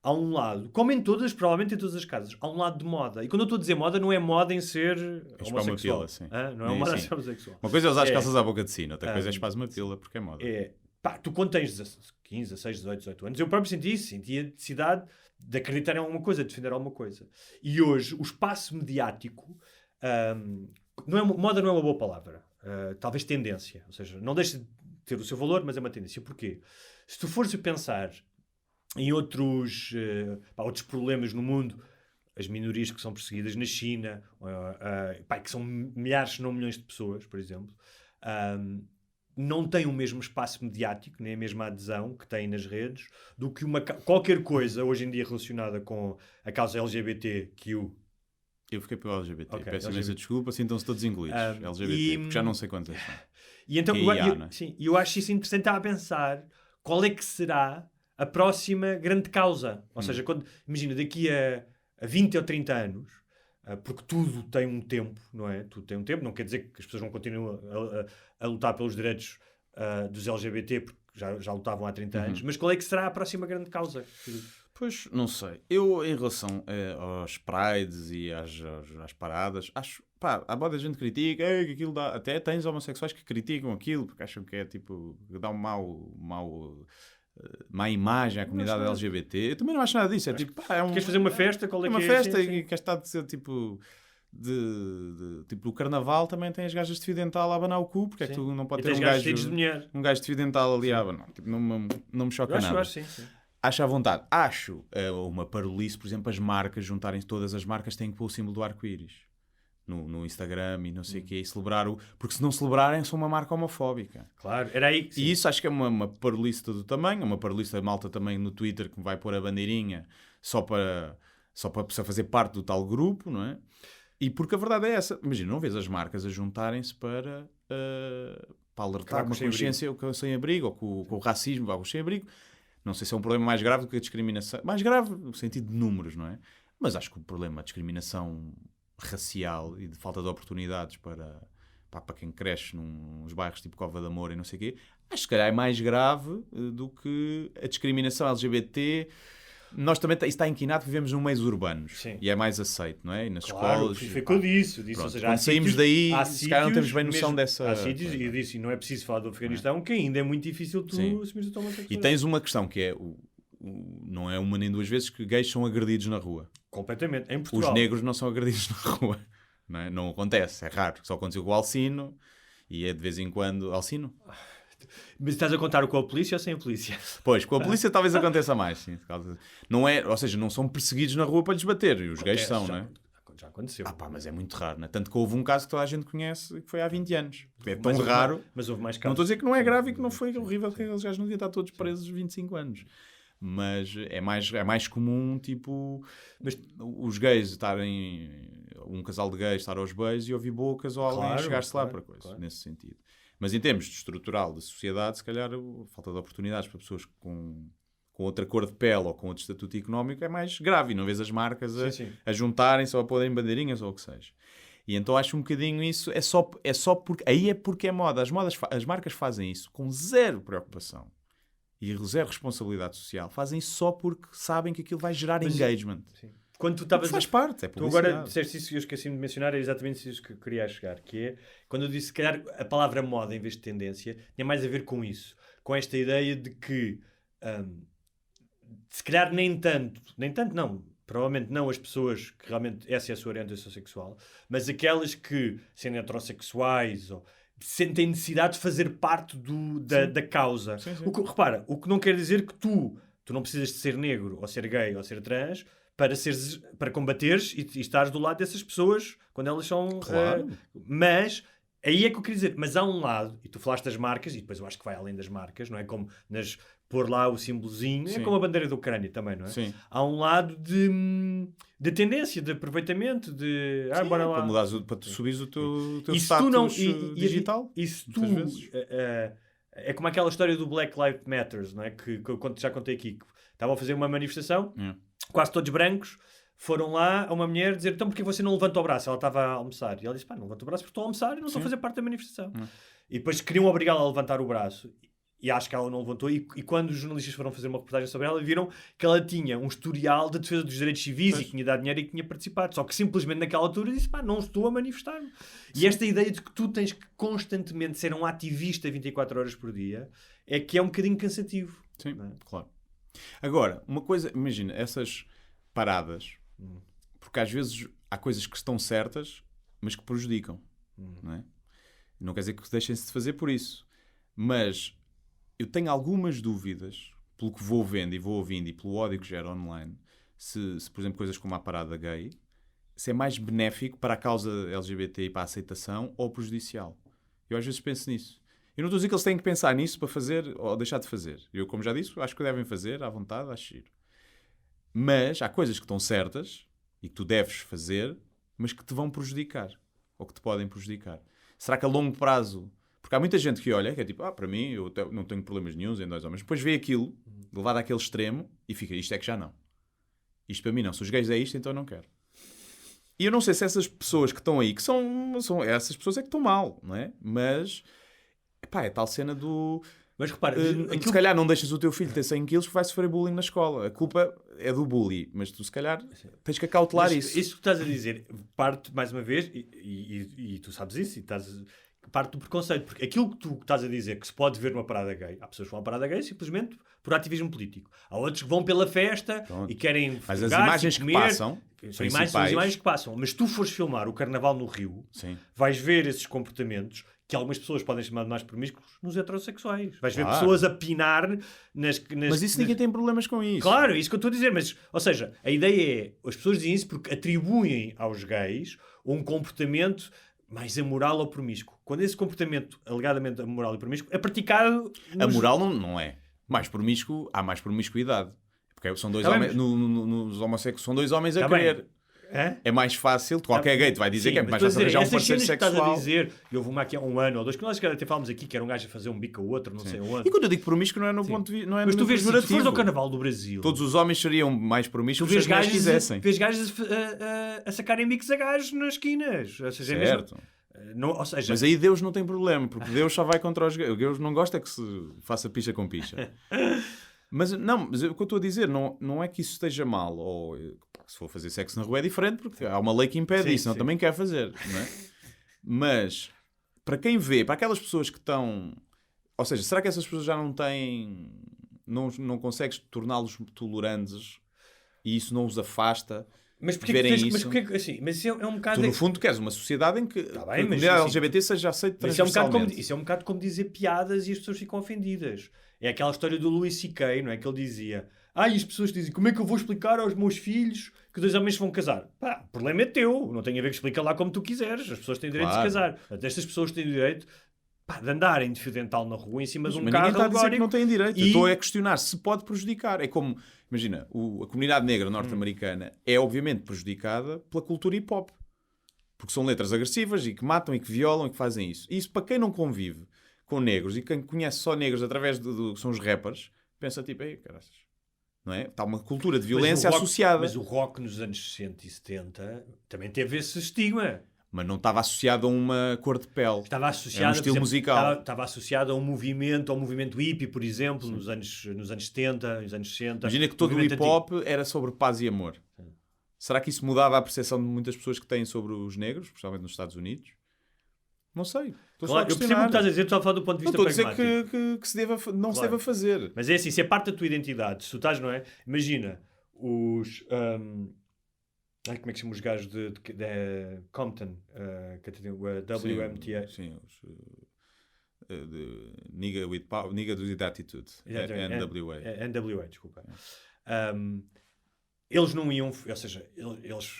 Há um lado, como em todas, provavelmente em todas as casas, há um lado de moda. E quando eu estou a dizer moda, não é moda em ser homossexual. Não é moda em ser homossexual.
Uma coisa é usar as calças à boca de sino, outra coisa é espaz uma pila, porque é moda.
Tu quando tens 15, 16, 18 anos, eu próprio sentia a necessidade de acreditar em alguma coisa, de defender alguma coisa. E hoje, o espaço mediático, moda não é uma boa palavra, talvez tendência, ou seja, não deixa de ter o seu valor, mas é uma tendência. Porquê? Se tu fores a pensar em outros problemas no mundo, as minorias que são perseguidas na China, que são milhares, se não milhões de pessoas, por exemplo, não têm o mesmo espaço mediático, nem a mesma adesão que têm nas redes, do que qualquer coisa hoje em dia relacionada com a causa LGBTQ.
Eu fiquei pelo LGBT. Peço imensa desculpa, sintam-se todos incluídos. LGBT, porque já não sei quantos são.
E então, eu acho isso interessante a pensar qual é que será a próxima grande causa. Ou seja, imagina, daqui a 20 ou 30 anos, porque tudo tem um tempo, não é? Tudo tem um tempo, não quer dizer que as pessoas não continuem a lutar pelos direitos dos LGBT, porque já lutavam há 30 anos, mas qual é que será a próxima grande causa?
Pois, não sei. Eu, em relação aos prides e às paradas, acho, há boa gente que critica, que aquilo dá... Até tens homossexuais que criticam aquilo, porque acham que é tipo, que dá má imagem à comunidade LGBT. Eu também não acho nada disso.
Queres fazer uma festa? Qual é
uma
que
festa
sim,
e queres estar de ser tipo o carnaval também tem as gajas de fio dental a abanar o cu, porque é que tu não pode ter um gajo de fio dental ali a abanar? Tipo, não me choca nada. Acho à vontade. Acho uma parolice, por exemplo, as marcas juntarem, todas as marcas têm que pôr o símbolo do arco-íris no Instagram e não sei o quê, e celebrar porque se não celebrarem são uma marca homofóbica.
Claro, era aí que sim.
E isso acho que é uma parolice do tamanho, uma parolice da malta também no Twitter que vai pôr a bandeirinha só para fazer parte do tal grupo, não é? E porque a verdade é essa. Imagina, não vês as marcas a juntarem-se para alertar com a consciência com o sem-abrigo ou com o racismo, com o sem-abrigo. Não sei se é um problema mais grave do que a discriminação. Mais grave no sentido de números, não é? Mas acho que o problema, a discriminação racial e de falta de oportunidades para quem cresce nos bairros tipo Cova de Amor e não sei o quê, acho que se calhar é mais grave do que a discriminação LGBT. Nós também, isso está inquinado, vivemos num meios urbanos. Sim. E é mais aceito, não é? E nas escolas.
Foi o que eu disse. Ou seja,
quando saímos daí, se calhar não temos bem noção dessa...
Há sítios, e eu disse, e não é preciso falar do Afeganistão, que ainda é muito difícil tu assumir a tua homossexualidade.
E tens uma questão que é, não é uma nem duas vezes, que gays são agredidos na rua.
Completamente. Em Portugal.
Os negros não são agredidos na rua. Não é? Não acontece, é raro. Só aconteceu com o Alcino, e é de vez em quando... Alcino?
Mas estás a contar com a polícia ou sem a polícia?
Pois, com a polícia talvez aconteça mais. Sim. Não é, ou seja, não são perseguidos na rua para lhes bater. E os gays são, não é?
Já aconteceu.
Mas é muito raro, não é? Tanto que houve um caso que toda a gente conhece que foi há 20 anos. É tão raro.
Mas houve mais casos.
Não estou a dizer que não é grave e que não foi horrível, que eles já não deviam estar todos presos 25 anos. Mas é mais comum, tipo, os gays estarem... Um casal de gays estar aos beijos e ouvir bocas ou alguém chegar-se lá para coisa, nesse sentido. Mas em termos de estrutural da sociedade, se calhar a falta de oportunidades para pessoas com outra cor de pele ou com outro estatuto económico é mais grave. E não vês as marcas a juntarem-se ou a poderem bandeirinhas ou o que seja. E então acho um bocadinho isso, é só porque... Aí é porque é moda. As marcas fazem isso com zero preocupação e zero responsabilidade social. Fazem isso só porque sabem que aquilo vai gerar engagement.
Sim. Quando tu estavas...
Faz parte, é
Tu
publicidade.
agora disseste isso e eu esqueci-me de mencionar, é exatamente isso que eu queria chegar, que é, quando eu disse, se calhar, a palavra moda em vez de tendência, tinha mais a ver com isso. Com esta ideia de que, se calhar nem tanto não, provavelmente não as pessoas que realmente essa é a sua orientação sexual, mas aquelas que, sendo heterossexuais, ou sentem necessidade de fazer parte da causa.
Sim.
Repara, o que não quer dizer que tu não precisas de ser negro, ou ser gay, ou ser trans, para combateres e estares do lado dessas pessoas quando elas são...
Claro.
Mas, aí é que eu queria dizer, mas há um lado, e tu falaste das marcas, e depois eu acho que vai além das marcas, não é? Como pôr lá o símbolozinho, é como a bandeira da Ucrânia também, não é?
Sim.
Há um lado de tendência, de aproveitamento, de...
Sim,
bora lá.
para tu subires o teu
E se tu
status
não-
digital.
E se tu...
muitas vezes.
É como aquela história do Black Lives Matter, não é? Que eu já contei aqui. Que estavam a fazer uma manifestação, quase todos brancos, foram lá a uma mulher dizer, então porquê você não levanta o braço? Ela estava a almoçar. E ela disse, não levanto o braço porque estou a almoçar e não estou a fazer parte da manifestação. E depois queriam obrigá-la a levantar o braço. E acho que ela não levantou. E quando os jornalistas foram fazer uma reportagem sobre ela, viram que ela tinha um historial de defesa dos direitos civis e que tinha dado dinheiro e que tinha participado. Só que simplesmente naquela altura disse, não estou a manifestar-me. E esta ideia de que tu tens que constantemente ser um ativista 24 horas por dia é que é um bocadinho cansativo.
Sim,
não é?
claro. Agora, uma coisa, imagina, essas paradas, porque às vezes há coisas que estão certas, mas que prejudicam, não é? Não quer dizer que deixem-se de fazer por isso. Mas eu tenho algumas dúvidas, pelo que vou vendo e vou ouvindo e pelo ódio que gera online, se por exemplo, coisas como a parada gay, se é mais benéfico para a causa LGBT e para a aceitação ou prejudicial. Eu às vezes penso nisso. Eu não estou a dizer que eles têm que pensar nisso para fazer ou deixar de fazer. Eu, como já disse, acho que devem fazer à vontade, acho giro. Mas há coisas que estão certas e que tu deves fazer, mas que te vão prejudicar ou que te podem prejudicar. Será que a longo prazo... Porque há muita gente que olha, que é tipo, para mim, eu não tenho problemas nenhuns em 2 homens. Depois vê aquilo, levado àquele extremo, e fica, isto é que já não. Isto para mim não. Se os gays é isto, então eu não quero. E eu não sei se essas pessoas que estão aí, que são essas pessoas é que estão mal, não é? Mas, é tal cena do...
Mas repara,
se calhar não deixas o teu filho ter 100 quilos porque vai sofrer bullying na escola. A culpa é do bully, mas tu se calhar tens que acautelar isso.
Isso que estás a dizer parte, mais uma vez, e tu sabes isso, parte do preconceito, porque aquilo que tu estás a dizer que se pode ver numa parada gay, há pessoas que vão à parada gay simplesmente por ativismo político. Há outros que vão pela festa e querem
mas as imagens que passam
são as imagens que passam. Mas se tu fores filmar o Carnaval no Rio, vais ver esses comportamentos que algumas pessoas podem chamar de mais promíscuos nos heterossexuais. Vais ver pessoas a pinar nas...
Mas isso ninguém tem problemas com isso.
Claro, é isso que eu estou a dizer. Mas, ou seja, a ideia é... As pessoas dizem isso porque atribuem aos gays um comportamento mais amoral ou promíscuo. Quando esse comportamento, alegadamente amoral e promíscuo, é praticado...
Amoral não é. Mais promíscuo, há mais promiscuidade. Porque são dois homens... Nos homossexuais são 2 homens a querer. É mais fácil, qualquer gay te vai dizer que é mais fácil arranjar um parceiro sexual.
Estás a dizer, eu vou aqui há 1 ano ou 2, que nós até falámos aqui que era um gajo a fazer um bico ao outro, não sei onde.
E quando eu digo promíscuo não é no ponto de vista...
Mas tu vês, se fores ao Carnaval do Brasil...
Todos os homens seriam mais promíscuos se as quisessem.
Vês gajos a sacarem bicos a gajos nas esquinas. Ou seja,
certo.
Ou seja,
mas aí Deus não tem problema, porque Deus só vai contra os gays. Deus não gosta que se faça picha com picha. Mas o que eu estou a dizer não é que isso esteja mal, ou se for fazer sexo na rua é diferente, porque há uma lei que impede isso, não também quer fazer, não é? Mas para quem vê, para aquelas pessoas que estão, ou seja, será que essas pessoas já não têm, não consegues torná-los tolerantes e isso não os afasta?
Mas porquê assim? Mas isso é um bocado...
Tu, no fundo, queres uma sociedade em que a comunidade LGBT seja aceita transversalmente.
Isso é um bocado como dizer piadas e as pessoas ficam ofendidas. É aquela história do Louis C.K., não é? Que ele dizia... e as pessoas dizem, como é que eu vou explicar aos meus filhos que 2 homens se vão casar? O problema é teu. Não tem a ver que explica lá como tu quiseres. As pesas têm o direito de se casar. Estas pessoas têm o direito de andarem de fio dental na rua em cima de um carro.
Mas ninguém está a dizer que não têm direito. Eu estou a questionar se pode prejudicar. É como, imagina, a comunidade negra norte-americana é obviamente prejudicada pela cultura hip-hop. Porque são letras agressivas e que matam e que violam e que fazem isso. E isso, para quem não convive com negros e quem conhece só negros através são os rappers, pensa tipo, ei, caraças, não é? Está uma cultura de violência associada.
Mas o rock nos anos 60 e 70 também teve esse estigma.
Mas não estava associado a uma cor de pele.
Estava associado,
era um estilo musical.
Estava associado ao movimento hippie, por exemplo, nos anos 70, nos anos 60.
Imagina que todo o hip-hop era sobre paz e amor.
Sim.
Será que isso mudava a percepção de muitas pessoas que têm sobre os negros, especialmente nos Estados Unidos? Não sei.
Claro, eu percebo o que estás a dizer, estou a falar do ponto de vista
pragmático.
pragmático.
Não estou a dizer que se deva fazer.
Mas é assim, se é parte da tua identidade, se tu estás, não é? Imagina, os... como é que se chama os gajos de Compton? Que tem o WMTA.
Sim, os... Nigga with power, Nigga with attitude. NWA.
NWA, desculpa. Eles não iam... Ou seja, eles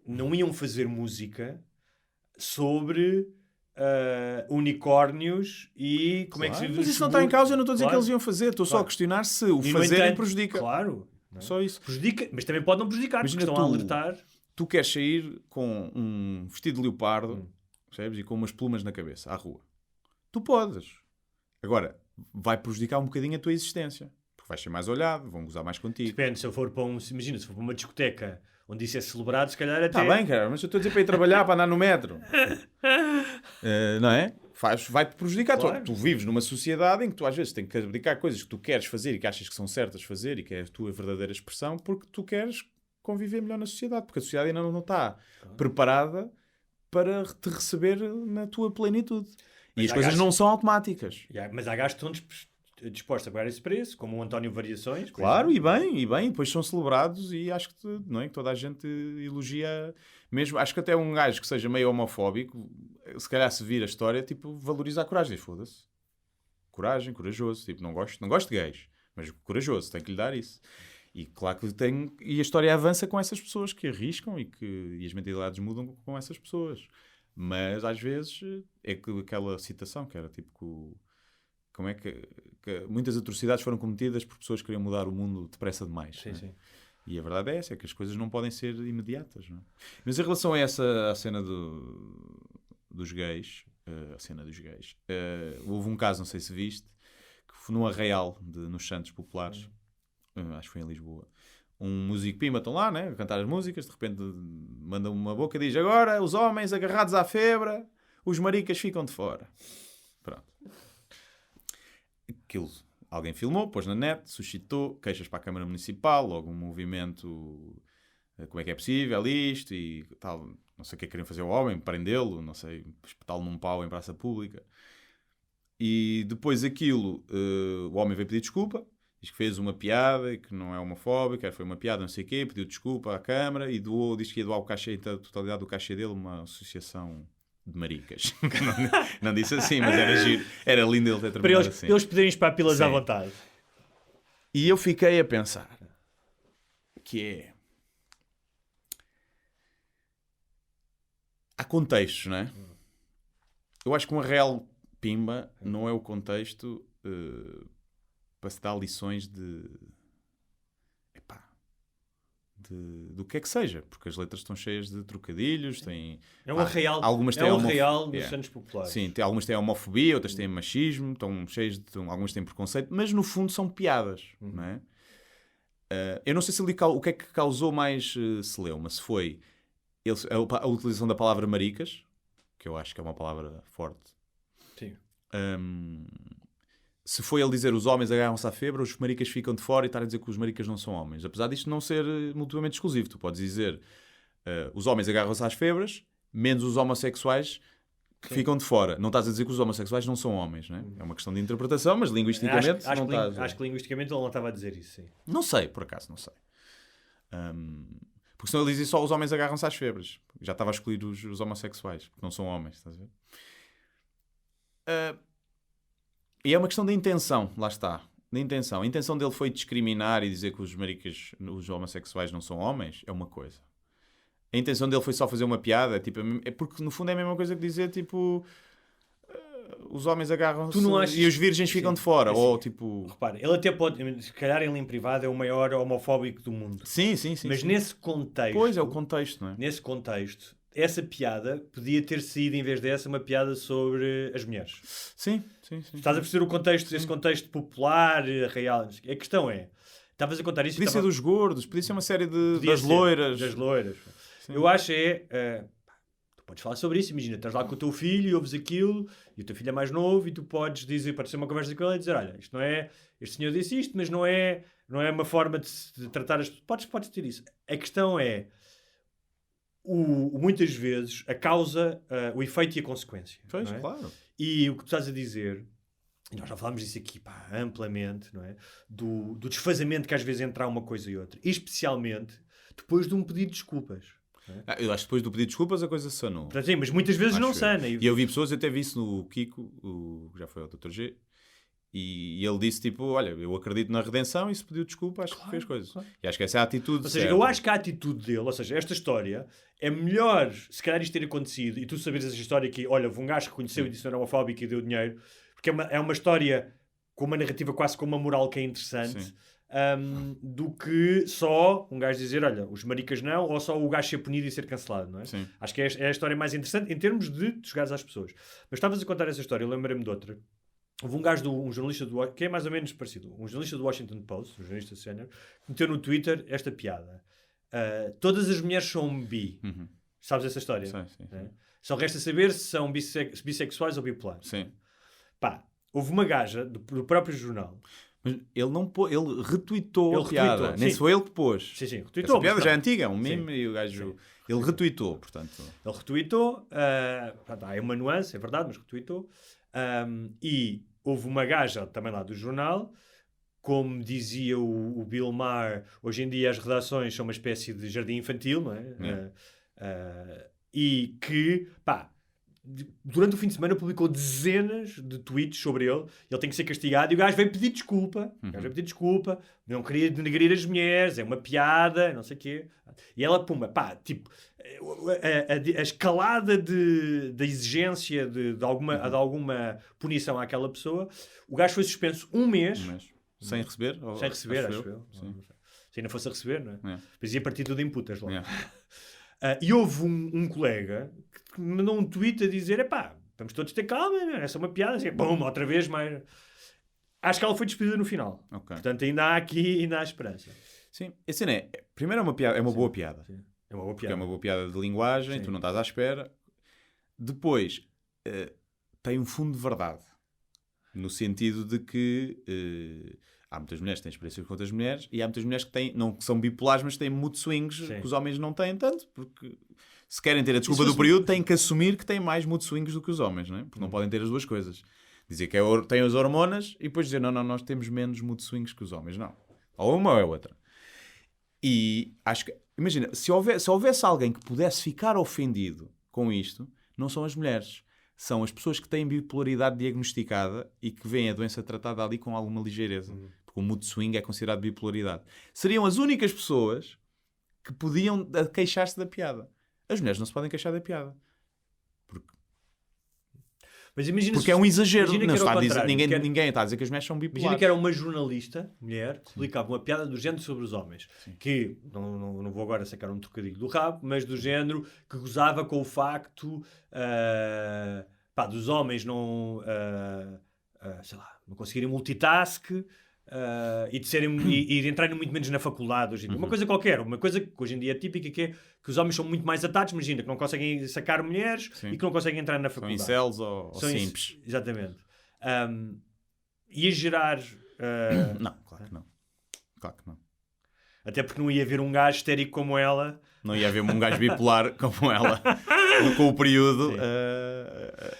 não iam fazer música sobre... unicórnios e como é que se diz?
Mas isso não está em causa, eu não estou a dizer que eles iam fazer, estou só a questionar se o fazerem prejudica.
Claro,
só isso.
Prejudica, mas também pode não prejudicar,
Imagina,
porque estão a alertar.
Tu queres sair com um vestido de leopardo, percebes? E com umas plumas na cabeça, à rua. Tu podes. Agora, vai prejudicar um bocadinho a tua existência. Porque vais ser mais olhado, vão gozar mais contigo.
Depende, se eu for para imagina, se for para uma discoteca onde isso é celebrado, se calhar até...
Está bem, cara, mas eu estou a dizer para ir trabalhar, para andar no metro. Não é? Vai-te prejudicar.
Claro.
Tu vives numa sociedade em que tu às vezes tens que abdicar coisas que tu queres fazer e que achas que são certas de fazer e que é a tua verdadeira expressão porque tu queres conviver melhor na sociedade. Porque a sociedade ainda não está preparada para te receber na tua plenitude. E as coisas não são automáticas.
Mas há gajos que estão dispostos a pagar esse preço, como o António Variações.
Claro, e bem, depois são celebrados e acho que, não é, que toda a gente elogia mesmo. Acho que até um gajo que seja meio homofóbico, se calhar se vir a história, tipo, valoriza a coragem. Foda-se. Coragem, corajoso. Tipo, não gosto de gays, mas corajoso, tem que lhe dar isso. E claro que tem... E a história avança com essas pessoas que arriscam e as mentalidades mudam com essas pessoas. Mas às vezes é que aquela citação que era tipo... Como é que muitas atrocidades foram cometidas por pessoas que queriam mudar o mundo depressa demais.
Sim, sim.
E a verdade é essa, é que as coisas não podem ser imediatas. Não é? Mas em relação a essa a cena dos gays, houve um caso, não sei se viste, que foi num arraial nos Santos Populares, acho que foi em Lisboa. Um músico pima, estão lá, né, a cantar as músicas, de repente manda uma boca e diz: agora os homens agarrados à febre, os maricas ficam de fora. Pronto. Aquilo, alguém filmou, pôs na net, suscitou queixas para a Câmara Municipal, logo um movimento, como é que é possível isto e tal, não sei o que é que queriam fazer ao homem, prendê-lo, não sei, espetá-lo num pau em praça pública. E depois aquilo, o homem veio pedir desculpa, diz que fez uma piada, que não é homofóbica, foi uma piada, não sei o quê, pediu desculpa à Câmara e diz que ia doar o cachê, a totalidade do cachê dele, uma associação de maricas. não disse assim, mas era giro. Era lindo ele ter terminado assim.
Para eles poderem espar pilas à vontade.
E eu fiquei a pensar que é... Há contextos, não é? Eu acho que uma real pimba não é o contexto para se dar lições do que é que seja, porque as letras estão cheias de trocadilhos, têm...
É um arraial,
algumas têm
dos Santos Populares.
Sim, algumas têm homofobia, outras têm machismo, estão cheias algumas têm preconceito, mas no fundo são piadas, não é? Eu não sei se o que é que causou mais celeuma, se foi a utilização da palavra maricas, que eu acho que é uma palavra forte.
Sim.
Se foi ele dizer os homens agarram-se à febre, os maricas ficam de fora e estar a dizer que os maricas não são homens. Apesar disto não ser mutuamente exclusivo. Tu podes dizer os homens agarram-se às febras, menos os homossexuais que ficam de fora. Não estás a dizer que os homossexuais não são homens, não é? É uma questão de interpretação, mas linguisticamente
acho que linguisticamente ele não estava a dizer isso, sim.
Não sei, por acaso, não sei. Porque senão ele dizia só os homens agarram-se às febras. Já estava a escolher os homossexuais, porque não são homens, estás a ver? E é uma questão da intenção, lá está. Da intenção. A intenção dele foi discriminar e dizer que os maricas, os homossexuais não são homens, é uma coisa. A intenção dele foi só fazer uma piada, tipo, é porque no fundo é a mesma coisa que dizer, tipo, os homens agarram-se e os virgens ficam de fora.
Assim,
ou tipo...
Repara, ele até pode, se calhar ele em privado é o maior homofóbico do mundo.
Sim.
Mas nesse contexto...
Pois, é o contexto, não é?
Nesse contexto, essa piada podia ter saído, em vez dessa, uma piada sobre as mulheres.
Sim.
Estás a perceber o contexto, esse contexto popular, real. A questão é, estavas a contar isso...
Podia ser dos gordos, podia ser uma série das
ser
loiras.
Das loiras.
Sim.
Eu acho tu podes falar sobre isso, imagina, estás lá com o teu filho e ouves aquilo, e o teu filho é mais novo, e tu podes dizer, pode ser uma conversa com ele e dizer, olha, isto não é, este senhor disse isto, mas não é uma forma de tratar as pessoas. Podes ter isso. A questão é, muitas vezes, a causa, o efeito e a consequência.
Pois,
não é?
claro.
E o que tu estás a dizer, e nós já falámos disso aqui, amplamente, não é? Do desfazamento que às vezes entra uma coisa e outra. E especialmente depois de um pedido de desculpas.
Eu acho que depois do pedido de desculpas a coisa sanou.
Sim, mas muitas vezes não sana.
E eu vi pessoas, eu até vi isso no Kiko, que já foi ao Dr. G, e ele disse tipo, olha, eu acredito na redenção e se pediu desculpa, acho que fez coisas. Claro. E acho que essa é a atitude.
Ou seja, eu acho que a atitude dele, ou seja, esta história, é melhor se calhar isto ter acontecido e tu saberes essa história que, olha, houve um gajo que reconheceu e disse que não era homofóbico e deu dinheiro, porque é uma história com uma narrativa quase com uma moral que é interessante. Do que só um gajo dizer, olha, os maricas não, ou só o gajo ser punido e ser cancelado, não é?
Sim.
Acho que é a história mais interessante em termos de chegares às pessoas. Mas estavas a contar essa história, eu lembrei-me de outra. Houve um jornalista que é mais ou menos parecido, um jornalista do Washington Post, um jornalista sénior, que meteu no Twitter esta piada. Todas as mulheres são bi.
Uhum.
Sabes essa história?
Sim.
Só resta saber se são bissexuais ou bipolares.
Sim.
Houve uma gaja do próprio jornal.
Mas ele não pôs, ele retweetou a piada. Nem foi ele que pôs.
Sim, retweetou.
Essa piada já é antiga, é um meme e o gajo... Ele retweetou, portanto...
Ele retweetou. É uma nuance, é verdade, mas retweetou. E houve uma gaja também lá do jornal, como dizia o Bill Maher, hoje em dia as redações são uma espécie de jardim infantil, não é? E que, durante o fim de semana publicou dezenas de tweets sobre ele tem que ser castigado, e o gajo veio pedir desculpa, não queria denegrir as mulheres, é uma piada, não sei o quê, e ela, a escalada da exigência de alguma punição àquela pessoa, o gajo foi suspenso um mês.
Sem receber?
Sem receber, acho eu. Se ainda fosse a receber, não é? Depois ia partir tudo em putas lá. E houve um colega que me mandou um tweet a dizer, vamos todos ter calma, essa é uma piada, assim, outra vez, mas... Acho que ela foi despedida no final.
Okay.
Portanto, ainda há esperança.
Sim, assim, primeiro é uma piada, é uma boa piada.
Sim. É uma boa piada.
Porque é uma boa piada de linguagem, tu não estás à espera. Depois, tem um fundo de verdade. No sentido de que há muitas mulheres que têm experiências com outras mulheres e há muitas mulheres que são bipolares, mas têm mood swings que os homens não têm tanto, porque se querem ter a desculpa do período, têm que assumir que têm mais mood swings do que os homens, não é? Porque não podem ter as duas coisas. Dizer que têm as hormonas e depois dizer, não, nós temos menos mood swings que os homens. Não. Ou uma ou é outra. E acho que, imagina, se houvesse alguém que pudesse ficar ofendido com isto, não são as mulheres. São as pessoas que têm bipolaridade diagnosticada e que veem a doença tratada ali com alguma ligeireza. Porque o mood swing é considerado bipolaridade. Seriam as únicas pessoas que podiam queixar-se da piada. As mulheres não se podem queixar da piada.
Mas imagina
porque é um exagero.
Não
está a dizer, ninguém está a dizer que as mulheres são bipolares.
Imagina que era uma jornalista, mulher, que publicava uma piada do género sobre os homens. Sim. Que, não vou agora sacar um trocadilho do rabo, mas do género que gozava com o facto dos homens não conseguirem multitask e de entrarem muito menos na faculdade hoje em dia. Uma coisa qualquer, uma coisa que hoje em dia é típica, que é que os homens são muito mais atados, imagina, que não conseguem sacar mulheres e que não conseguem entrar na faculdade.
São incels ou simples.
Exatamente. Ia gerar...
Não, claro que não. Claro que não.
Até porque não ia haver um gajo histérico como ela.
Não ia haver um gajo bipolar como ela. Com o período...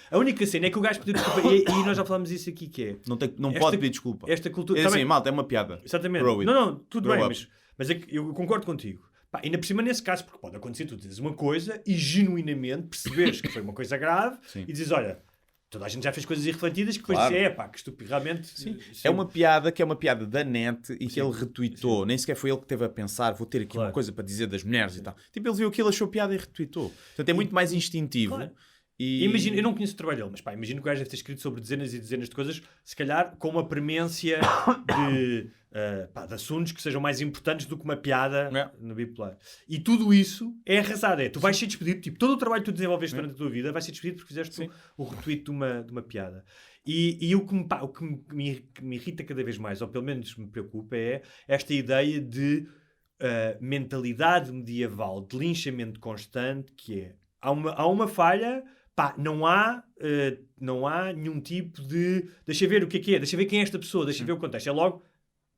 A única cena é que o gajo pediu desculpa, e nós já falámos isso aqui, que é...
Não pode pedir desculpa.
Esta cultura...
É assim, malta, é uma piada.
Exatamente. Não, tudo bem, mas é que eu concordo contigo. Ainda por cima nesse caso, porque pode acontecer, tu dizes uma coisa e genuinamente perceberes que foi uma coisa grave e dizes, olha, toda a gente já fez coisas irrefletidas que depois dizer, que estúpido, realmente...
Sim. É uma piada que é uma piada da net e que ele retweetou. Nem sequer foi ele que teve a pensar, vou ter aqui uma coisa para dizer das mulheres e tal. Tipo, ele viu aquilo, achou piada e retweetou. Portanto, é muito mais instintivo E
Imagina, eu não conheço o trabalho dele, mas pá, imagino que o gajo deve ter escrito sobre dezenas e dezenas de coisas, se calhar com uma premência de assuntos que sejam mais importantes do que uma piada no bipolar. E tudo isso é arrasado. Tu vais ser despedido, tipo, todo o trabalho que tu desenvolveste durante a tua vida vai ser despedido porque fizeste o retweet de uma piada. E o que me irrita cada vez mais, ou pelo menos me preocupa, é esta ideia de mentalidade medieval, de linchamento constante, que é, há uma falha... Pá, não há nenhum tipo de... Deixa ver o que é, deixa ver quem é esta pessoa, deixa ver o contexto. É logo,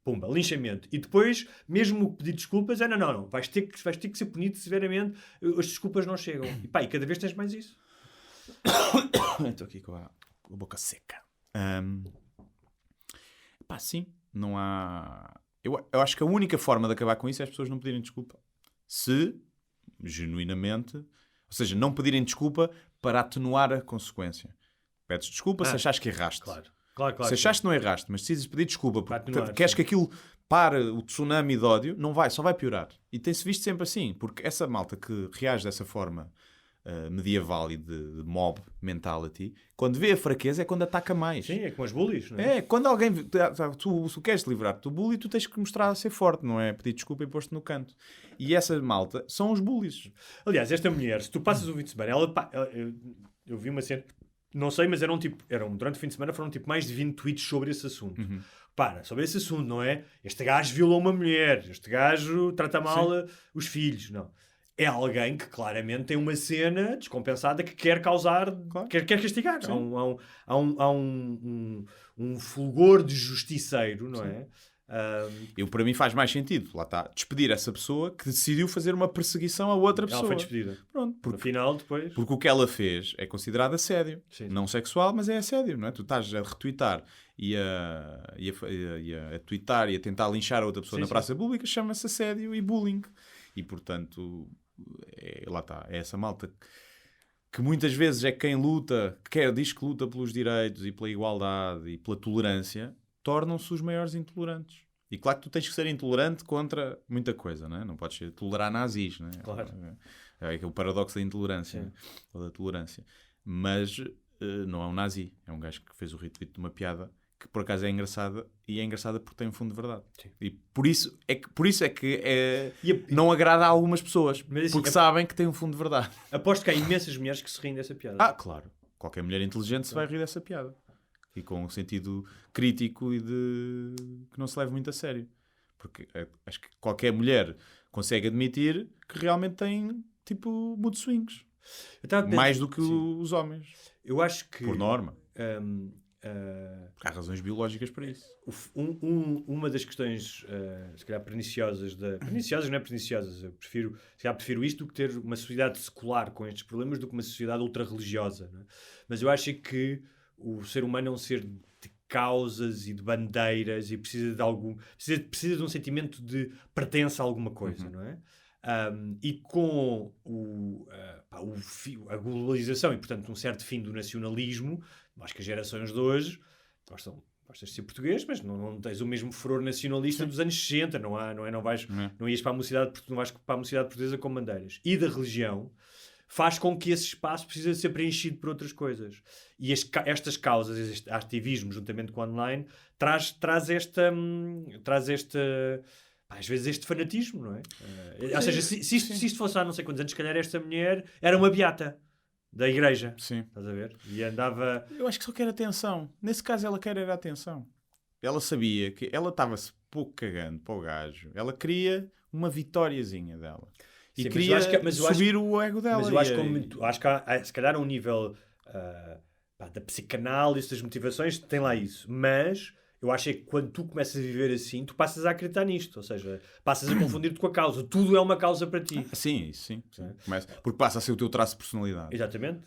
pumba, linchamento. E depois, mesmo pedir desculpas, não. Vais ter que ser punido severamente, as desculpas não chegam. E pá, e cada vez tens mais isso.
Estou aqui com a boca seca. Pá, sim, não há... Eu acho que a única forma de acabar com isso é as pessoas não pedirem desculpa. Se, genuinamente... Ou seja, não pedirem desculpa para atenuar a consequência. Pedes desculpa se achares que erraste.
Claro.
Se achaste que não erraste, mas precisas pedir desculpa porque queres
sim.
que aquilo pare o tsunami de ódio, só vai piorar. E tem-se visto sempre assim, porque essa malta que reage dessa forma medieval e de mob mentality, quando vê a fraqueza é quando ataca mais.
Sim, é como os bullies, não é?
É, quando alguém... Tu queres livrar-te do bully, tu tens que mostrar a ser forte, não é? Pedir desculpa e pôr-te no canto. E essa malta são os bullies.
Aliás, esta mulher, se tu passas o fim de semana, eu vi uma cena, não sei, mas durante o fim de semana foram tipo mais de 20 tweets sobre esse assunto. Sobre esse assunto, não é? Este gajo violou uma mulher, este gajo trata mal os filhos, não. É alguém que claramente tem uma cena descompensada que quer causar, quer castigar. Há um fulgor de justiceiro, não é?
Para mim faz mais sentido, lá está, despedir essa pessoa que decidiu fazer uma perseguição a outra pessoa.
Ela foi despedida.
Pronto,
no final, depois...
Porque o que ela fez é considerado assédio.
Sim.
Não sexual, mas é assédio, não é? Tu estás a retweetar e a tweetar e a tentar linchar a outra pessoa na praça pública, chama-se assédio e bullying. E, portanto, lá está, é essa malta que muitas vezes é quem luta, diz que luta pelos direitos e pela igualdade e pela tolerância, tornam-se os maiores intolerantes. E claro que tu tens que ser intolerante contra muita coisa, não é? Não podes tolerar nazis, não é?
Claro.
É o paradoxo da intolerância, ou da tolerância. Mas não é um nazi, é um gajo que fez o retweet de uma piada que por acaso é engraçada, e é engraçada porque tem um fundo de verdade. Sim. E por isso é que não agrada a algumas pessoas, mas, assim, porque sabem que tem um fundo de verdade.
Aposto que há imensas mulheres que se riem dessa piada.
Claro. Qualquer mulher inteligente se vai rir dessa piada. E com um sentido crítico e que não se leve muito a sério. Porque acho que qualquer mulher consegue admitir que realmente tem, tipo, mood swings. Mais do que os homens.
Eu acho que...
Por norma. Porque há razões biológicas para isso.
Uma das questões, se calhar, perniciosas... Perniciosas não é perniciosas. Eu prefiro isto do que ter uma sociedade secular com estes problemas do que uma sociedade ultra-religiosa. Não é? Mas eu acho que o ser humano é um ser de causas e de bandeiras e precisa de um sentimento de pertença a alguma coisa, não é? E com a globalização e, portanto, um certo fim do nacionalismo, acho que as gerações de hoje gostas de ser português, mas não tens o mesmo furor nacionalista dos anos 60, não ias para a mocidade portuguesa com bandeiras. E da religião faz com que esse espaço precise ser preenchido por outras coisas. E estas causas, este ativismo, juntamente com o online, traz esta às vezes este fanatismo, não é? Ou seja, se isto fosse há não sei quantos anos, se calhar esta mulher era uma beata da igreja.
Sim.
Estás a ver? E andava...
Eu acho que só quer atenção. Nesse caso ela quer era atenção. Ela sabia que ela estava-se pouco cagando para o gajo. Ela queria uma vitóriazinha dela. E sim, queria subir o ego dela.
Mas eu acho que há, se calhar, a um nível da psicanálise, das motivações, tem lá isso. Mas eu acho que quando tu começas a viver assim, tu passas a acreditar nisto. Ou seja, passas a confundir-te com a causa. Tudo é uma causa para ti.
Sim. Porque passa a ser o teu traço de personalidade.
Exatamente.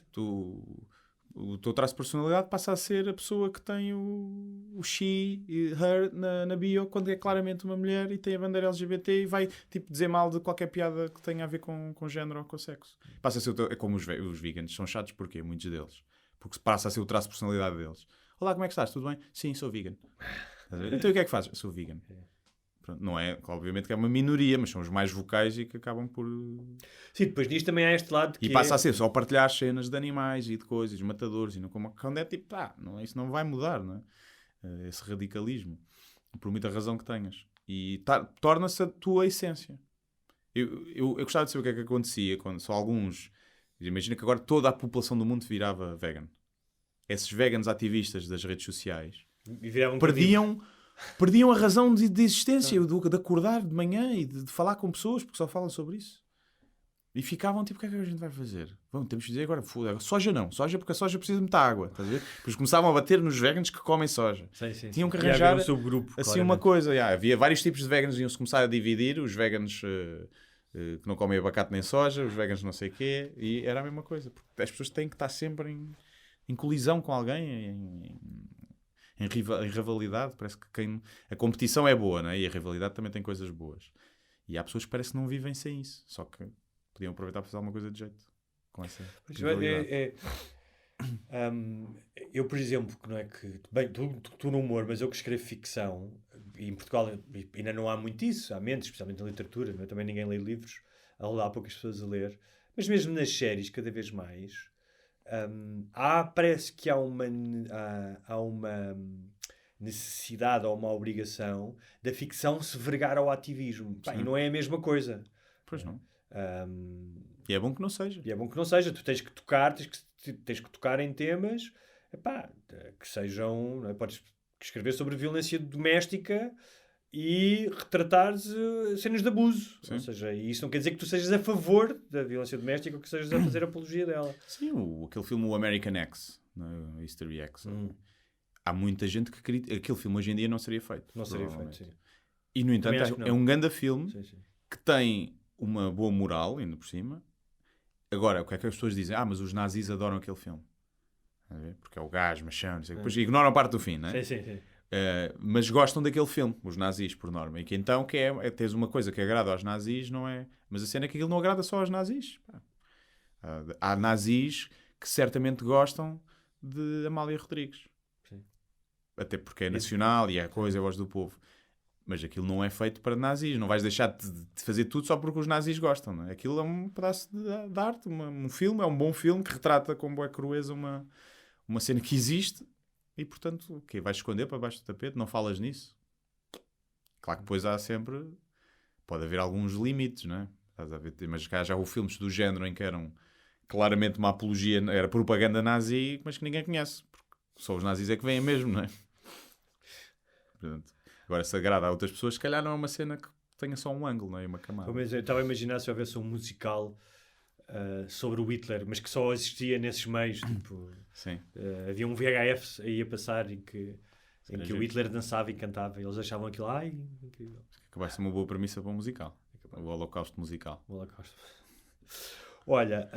O teu traço de personalidade passa a ser a pessoa que tem o she e her na bio, quando é claramente uma mulher e tem a bandeira LGBT e vai tipo dizer mal de qualquer piada que tenha a ver com género ou com sexo. Passa a ser é como os veganos, são chatos porquê? Muitos deles. Porque passa a ser o traço de personalidade deles. Olá, como é que estás? Tudo bem? Sim, sou vegan. Então o que é que fazes? Sou vegan. Pronto, não é, obviamente que é uma minoria, mas são os mais vocais e que acabam por...
Sim, depois disto também há este lado que
E passa a ser só partilhar as cenas de animais e de coisas, matadores, e não como quando é tipo, não, isso não vai mudar, não é? Esse radicalismo, por muita razão que tenhas. E torna-se a tua essência. Eu gostava de saber o que é que acontecia quando só alguns... Imagina que agora toda a população do mundo virava vegan. Esses veganos ativistas das redes sociais
e viravam
perdiam a razão de existência, de acordar de manhã e de falar com pessoas, porque só falam sobre isso. E ficavam tipo, o que é que a gente vai fazer? Temos que dizer agora, soja não. Soja porque a soja precisa de muita água. Estás a ver? Depois começavam a bater nos veganos que comem soja.
Sim.
Tinham que arranjar
um subgrupo,
assim
claramente.
uma coisa. Havia vários tipos de veganos, iam-se começar a dividir. Os veganos que não comem abacate nem soja, os veganos não sei o quê. E era a mesma coisa. Porque as pessoas têm que estar sempre em colisão com alguém, em rivalidade. Parece que a competição é boa, não é? E a rivalidade também tem coisas boas. E há pessoas que parece que não vivem sem isso. Só que podiam aproveitar para fazer alguma coisa de jeito com essa rivalidade.
Eu, por exemplo, que não é que... Bem, tu no humor, mas eu que escrevo ficção, e em Portugal ainda não há muito isso, há menos, especialmente na literatura, não é? Também ninguém lê livros, há poucas pessoas a ler. Mas mesmo nas séries, cada vez mais... parece que há uma necessidade ou uma obrigação da ficção se vergar ao ativismo. E não é a mesma coisa.
Pois não. E é bom que não seja.
Tu tens que tocar em temas que sejam... Não é? Podes escrever sobre violência doméstica e retratar cenas de abuso. Sim. Ou seja, isso não quer dizer que tu sejas a favor da violência doméstica ou que sejas a fazer apologia dela.
Sim, aquele filme, o American X, no History X. Há muita gente que critica. Aquele filme hoje em dia não seria feito.
Não seria feito, sim.
E, no entanto, é um grande filme
sim.
que tem uma boa moral, ainda por cima. Agora, o que é que as pessoas dizem? Mas os nazis adoram aquele filme. Porque é o gás, machão, não sei. Depois ignoram a parte do fim, não é?
Sim.
Mas gostam daquele filme, os nazis, por norma. E que então tens uma coisa que agrada aos nazis, não é? Mas a cena é que aquilo não agrada só aos nazis. Há nazis que certamente gostam de Amália Rodrigues.
Sim.
Até porque é nacional e é a coisa, é a voz do povo. Mas aquilo não é feito para nazis. Não vais deixar de fazer tudo só porque os nazis gostam, não é? Aquilo é um pedaço de arte, um filme, é um bom filme que retrata com boa crueza uma cena que existe. E, portanto, o quê? Vais esconder para baixo do tapete? Não falas nisso? Claro que depois há sempre... Pode haver alguns limites, não é? Estás a ver? Mas cá já houve filmes do género em que eram claramente uma apologia, era propaganda nazi, mas que ninguém conhece. Porque só os nazis é que vêm mesmo, não é? Portanto, agora, se agrada a outras pessoas, se calhar não é uma cena que tenha só um ângulo, não é? Uma camada.
Eu estava a imaginar se houvesse um musical... sobre o Hitler, mas que só existia nesses meios. Tipo,
sim.
Havia um VHF aí a passar em que o Hitler dançava e cantava e eles achavam aquilo incrível.
Que vai ser uma boa premissa para um musical. O Holocausto musical.
Olha,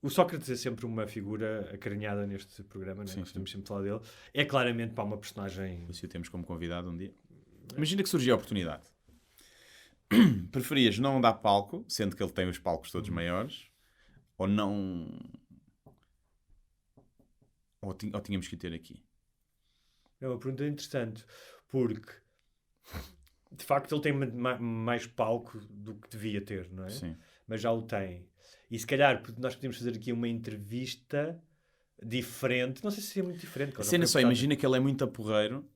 o Sócrates é sempre uma figura acarinhada neste programa, né? Estamos sempre a falar dele. É claramente para uma personagem...
Se o temos como convidado um dia. Imagina que surgia a oportunidade. Preferias não dar palco, sendo que ele tem os palcos todos maiores, ou não... Ou tínhamos que ter aqui?
É uma pergunta interessante, porque de facto ele tem mais palco do que devia ter, não é?
Sim.
Mas já o tem. E se calhar nós podemos fazer aqui uma entrevista diferente, não sei se é muito diferente.
A cena só, imagina que ele é muito aporreiro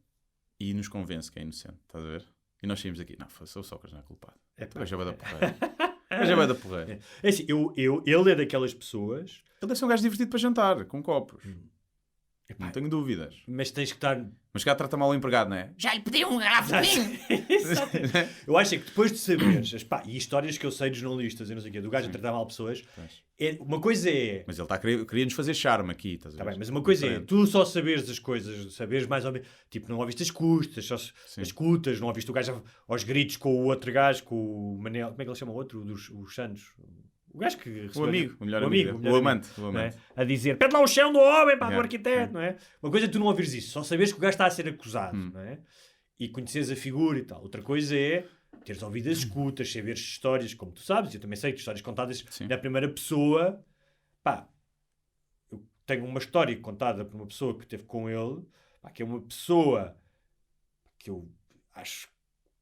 e nos convence que é inocente, estás a ver? E nós saímos aqui, não, o Sócrates não é culpado. O gajo é da porreira. O gajo é da porreira.
É assim, ele é daquelas pessoas...
Ele deve ser um gajo divertido para jantar, com copos. Não tenho dúvidas.
Mas tens que estar...
Mas cá trata mal o empregado, não é? Já lhe pedi um garrafa de vinho!
Eu acho que depois de saberes, e histórias que eu sei dos jornalistas e não sei o quê, do gajo a tratar mal pessoas, uma coisa é...
Mas ele queria-nos fazer charme aqui, estás a ver?
Tá bem, mas uma coisa é, tu só saberes as coisas, saberes mais ou menos, tipo, não ouviste as custas, só as escutas, não ouviste o gajo aos gritos com o outro gajo, com o Manel, como é que ele chama o outro? Os Santos... O gajo que recebeu...
O melhor amigo. O amante.
É? A dizer, pede lá o chão do homem, do arquiteto, não é? Uma coisa é tu não ouvires isso, só saberes que o gajo está a ser acusado, não é? E conheceres a figura e tal. Outra coisa é teres ouvido as escutas, saberes histórias, como tu sabes, eu também sei que histórias contadas na primeira pessoa. Eu tenho uma história contada por uma pessoa que esteve com ele, que é uma pessoa que eu acho,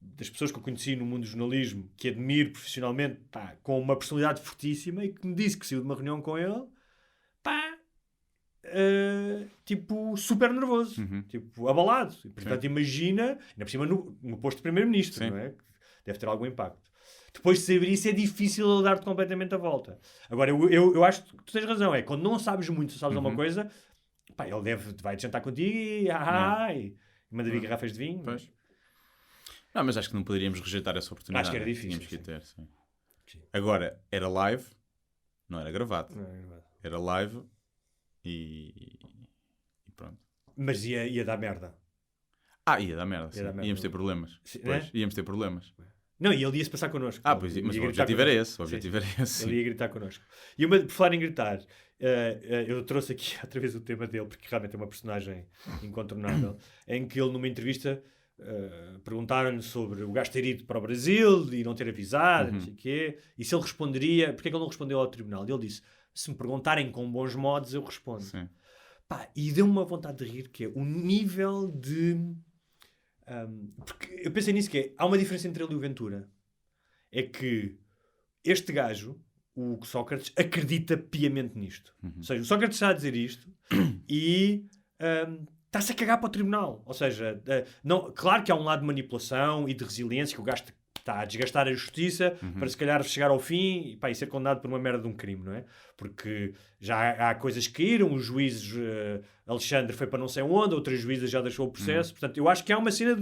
das pessoas que eu conheci no mundo do jornalismo, que admiro profissionalmente, pá, com uma personalidade fortíssima, e que me disse que saiu de uma reunião com ele, pá, tipo, super nervoso, tipo, abalado. E, portanto, imagina, ainda por cima no posto de primeiro-ministro, não é? Deve ter algum impacto. Depois de saber isso, é difícil ele dar-te completamente a volta. Agora, eu acho que tu tens razão, é quando não sabes muito, sabes alguma coisa, pá, ele vai jantar contigo e manda vir garrafas de vinho.
Pois. Não, mas acho que não poderíamos rejeitar essa oportunidade.
Acho que era difícil.
Tínhamos que ter, sim. Agora, era live, não era gravado.
Não, é verdade.
Era live e pronto.
Mas ia dar merda.
Ia dar merda, sim.
Ia dar merda.
Íamos ter problemas.
Sim,
Pois,
né?
íamos ter problemas.
Não, e ele ia-se passar connosco.
Pois,
Ele
mas
ia
o
gritar
objetivo era
connosco.
esse. O objetivo era esse.
Ele ia gritar connosco. E por falar em gritar, eu trouxe aqui outra vez o tema dele, porque realmente é uma personagem incontornável, em que ele numa entrevista perguntaram-lhe sobre o gajo ter ido para o Brasil e não ter avisado, não sei o quê, e se ele responderia, porque é que ele não respondeu ao tribunal? E ele disse, se me perguntarem com bons modos, eu respondo.
Sim.
Pá, e deu-me uma vontade de rir, que é o nível de... porque eu pensei nisso, que é, há uma diferença entre ele e o Ventura. É que este gajo, o Sócrates, acredita piamente nisto. Ou seja, o Sócrates está a dizer isto e está-se a cagar para o tribunal. Ou seja, não, claro que há um lado de manipulação e de resiliência, que o gajo está a desgastar a justiça para se calhar chegar ao fim e ser condenado por uma merda de um crime, não é? Porque já há coisas que caíram, os juízes, Alexandre foi para não sei onde, outras juízes já deixou o processo, portanto eu acho que há uma cena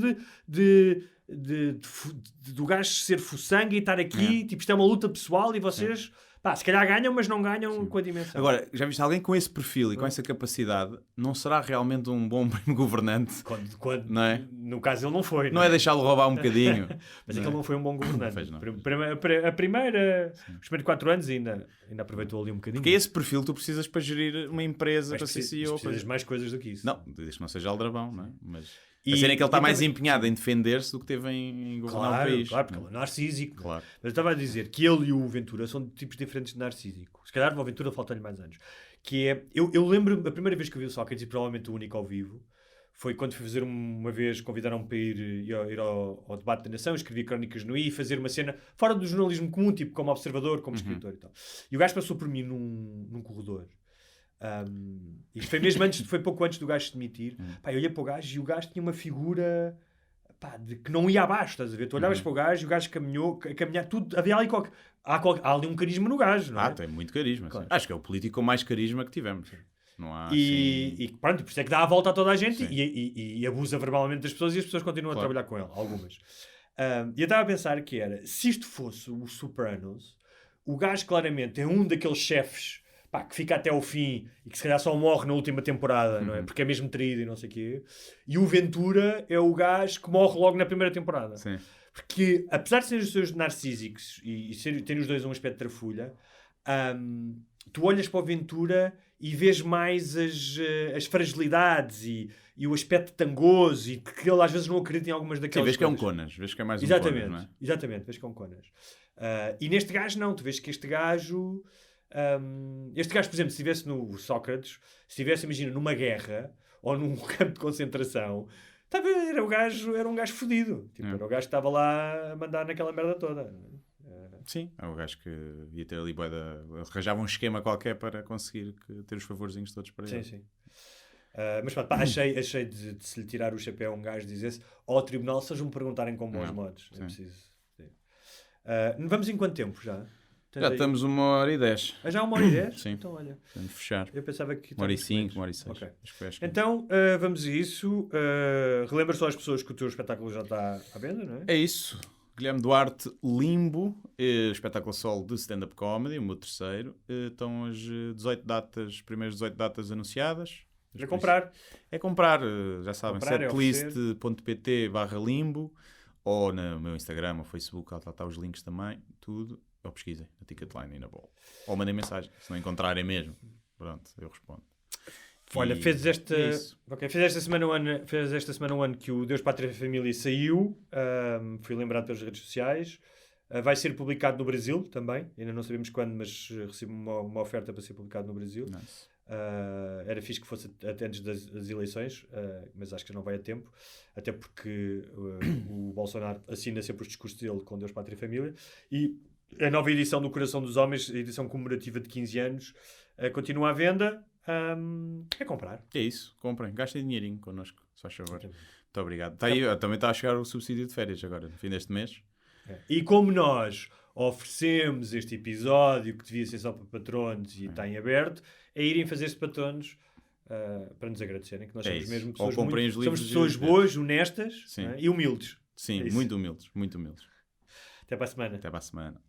do gajo ser fuçanga e estar aqui, tipo, isto é uma luta pessoal e vocês, pá, se calhar ganham, mas não ganham com a dimensão.
Agora, já viste alguém com esse perfil e com essa capacidade, não será realmente um bom governante?
Quando,
não é?
No caso ele não foi.
Não é deixá-lo roubar um bocadinho.
Mas é que ele não foi um bom governante.
Pois não.
A primeira, os primeiros 4 anos ainda aproveitou ali um bocadinho.
Porque é esse perfil que tu precisas para gerir uma empresa,
mas
para ser CEO.
precisas de mais coisas do que isso.
Não, desde que não seja aldrabão, não é? Mas
E-
a cena é que ele está
e
mais
também-
empenhado em defender-se do que teve em governar o país.
Claro, porque ele é narcísico.
Claro.
Mas eu estava a dizer que ele e o Ventura são de tipos diferentes de narcísico. Se calhar o Ventura falta-lhe mais anos. Que é, eu lembro, a primeira vez que eu vi o Sócrates, e provavelmente o único ao vivo, foi quando fui fazer uma vez, convidaram-me para ir ao debate da nação, escrevi crónicas no I e fazer uma cena fora do jornalismo comum, tipo como observador, como escritor e tal. E o gajo passou por mim num corredor. Isto foi mesmo foi pouco antes do gajo se demitir. Pá, eu olhei para o gajo e o gajo tinha uma figura, pá, de que não ia abaixo, estás a ver? Tu olhavas para o gajo e o gajo caminhou, a caminhar, tudo, havia ali há ali um carisma no gajo, não é?
Tem muito carisma.
Claro.
Sim. Acho que é o político com mais carisma que tivemos. Não há,
E pronto, por isso é que dá a volta a toda a gente e abusa verbalmente das pessoas e as pessoas continuam
Claro.
a trabalhar com ele, algumas. E eu estava a pensar que era, se isto fosse o Sopranos, o gajo claramente é um daqueles chefes, pá, que fica até ao fim e que se calhar só morre na última temporada, não é? Porque é mesmo traído e não sei o quê. E o Ventura é o gajo que morre logo na primeira temporada.
Sim.
Porque, apesar de serem os seus narcísicos e terem os dois um aspecto de trafulha, tu olhas para o Ventura e vês mais as fragilidades e o aspecto tangoso e que ele às vezes não acredita em algumas
Sim,
daquelas
vês que é um
coisas.
Conas. Vês que é mais
Exatamente,
um Conas, não é?
exatamente, vês que é um Conas. E neste gajo não, tu vês que este gajo... este gajo, por exemplo, se estivesse no Sócrates, se estivesse, imagina, numa guerra ou num campo de concentração, era um gajo fodido. Tipo, era o gajo que estava lá a mandar naquela merda toda.
Sim, é o gajo que ia ter ali arranjava um esquema qualquer para conseguir ter os favorzinhos todos para ele.
Sim. Mas pronto, pá, achei de se lhe tirar o chapéu a um gajo dizer-se ao tribunal, se eles me perguntarem com bons modos. É preciso. Vamos em quanto tempo já?
Já estamos 1h10.
Já 1h10?
Sim.
Então, olha.
Vamos fechar.
Eu pensava que...
1h05, 1h06.
Ok.
Acho que
Então, vamos a isso. Relembra só às pessoas que o teu espetáculo já está à venda, não é?
É isso. Guilherme Duarte, Limbo, espetáculo solo de stand-up comedy, o meu terceiro. Estão as 18 datas, primeiras 18 datas anunciadas.
Para comprar.
É comprar, já sabem,
Comprar,
setlist.pt/limbo ou no meu Instagram ou Facebook, lá está os links também, tudo. Ou pesquisem na Ticketline e na Bol. Ou mandem mensagem, se não encontrarem mesmo. Pronto, eu respondo.
Olha, fez esta semana um ano que o Deus, Pátria e Família saiu. Fui lembrado pelas redes sociais. Vai ser publicado no Brasil também. Ainda não sabemos quando, mas recebo uma oferta para ser publicado no Brasil.
Nice.
Era fixe que fosse até antes das eleições, mas acho que não vai a tempo, até porque o Bolsonaro assina sempre os discursos dele com Deus, Pátria e Família, e a nova edição do Coração dos Homens, a edição comemorativa de 15 anos, continua à venda. É comprar.
É isso, comprem, gastem dinheirinho connosco, se faz favor. Muito obrigado. Também está a chegar o subsídio de férias agora, no fim deste mês.
E como nós oferecemos este episódio, que devia ser só para patronos e está em aberto, é irem fazer-se patronos para nos agradecerem, que nós somos mesmo pessoas, somos pessoas boas, honestas, e humildes.
Sim, muito humildes, muito humildes.
Até para a semana.
Até para a semana.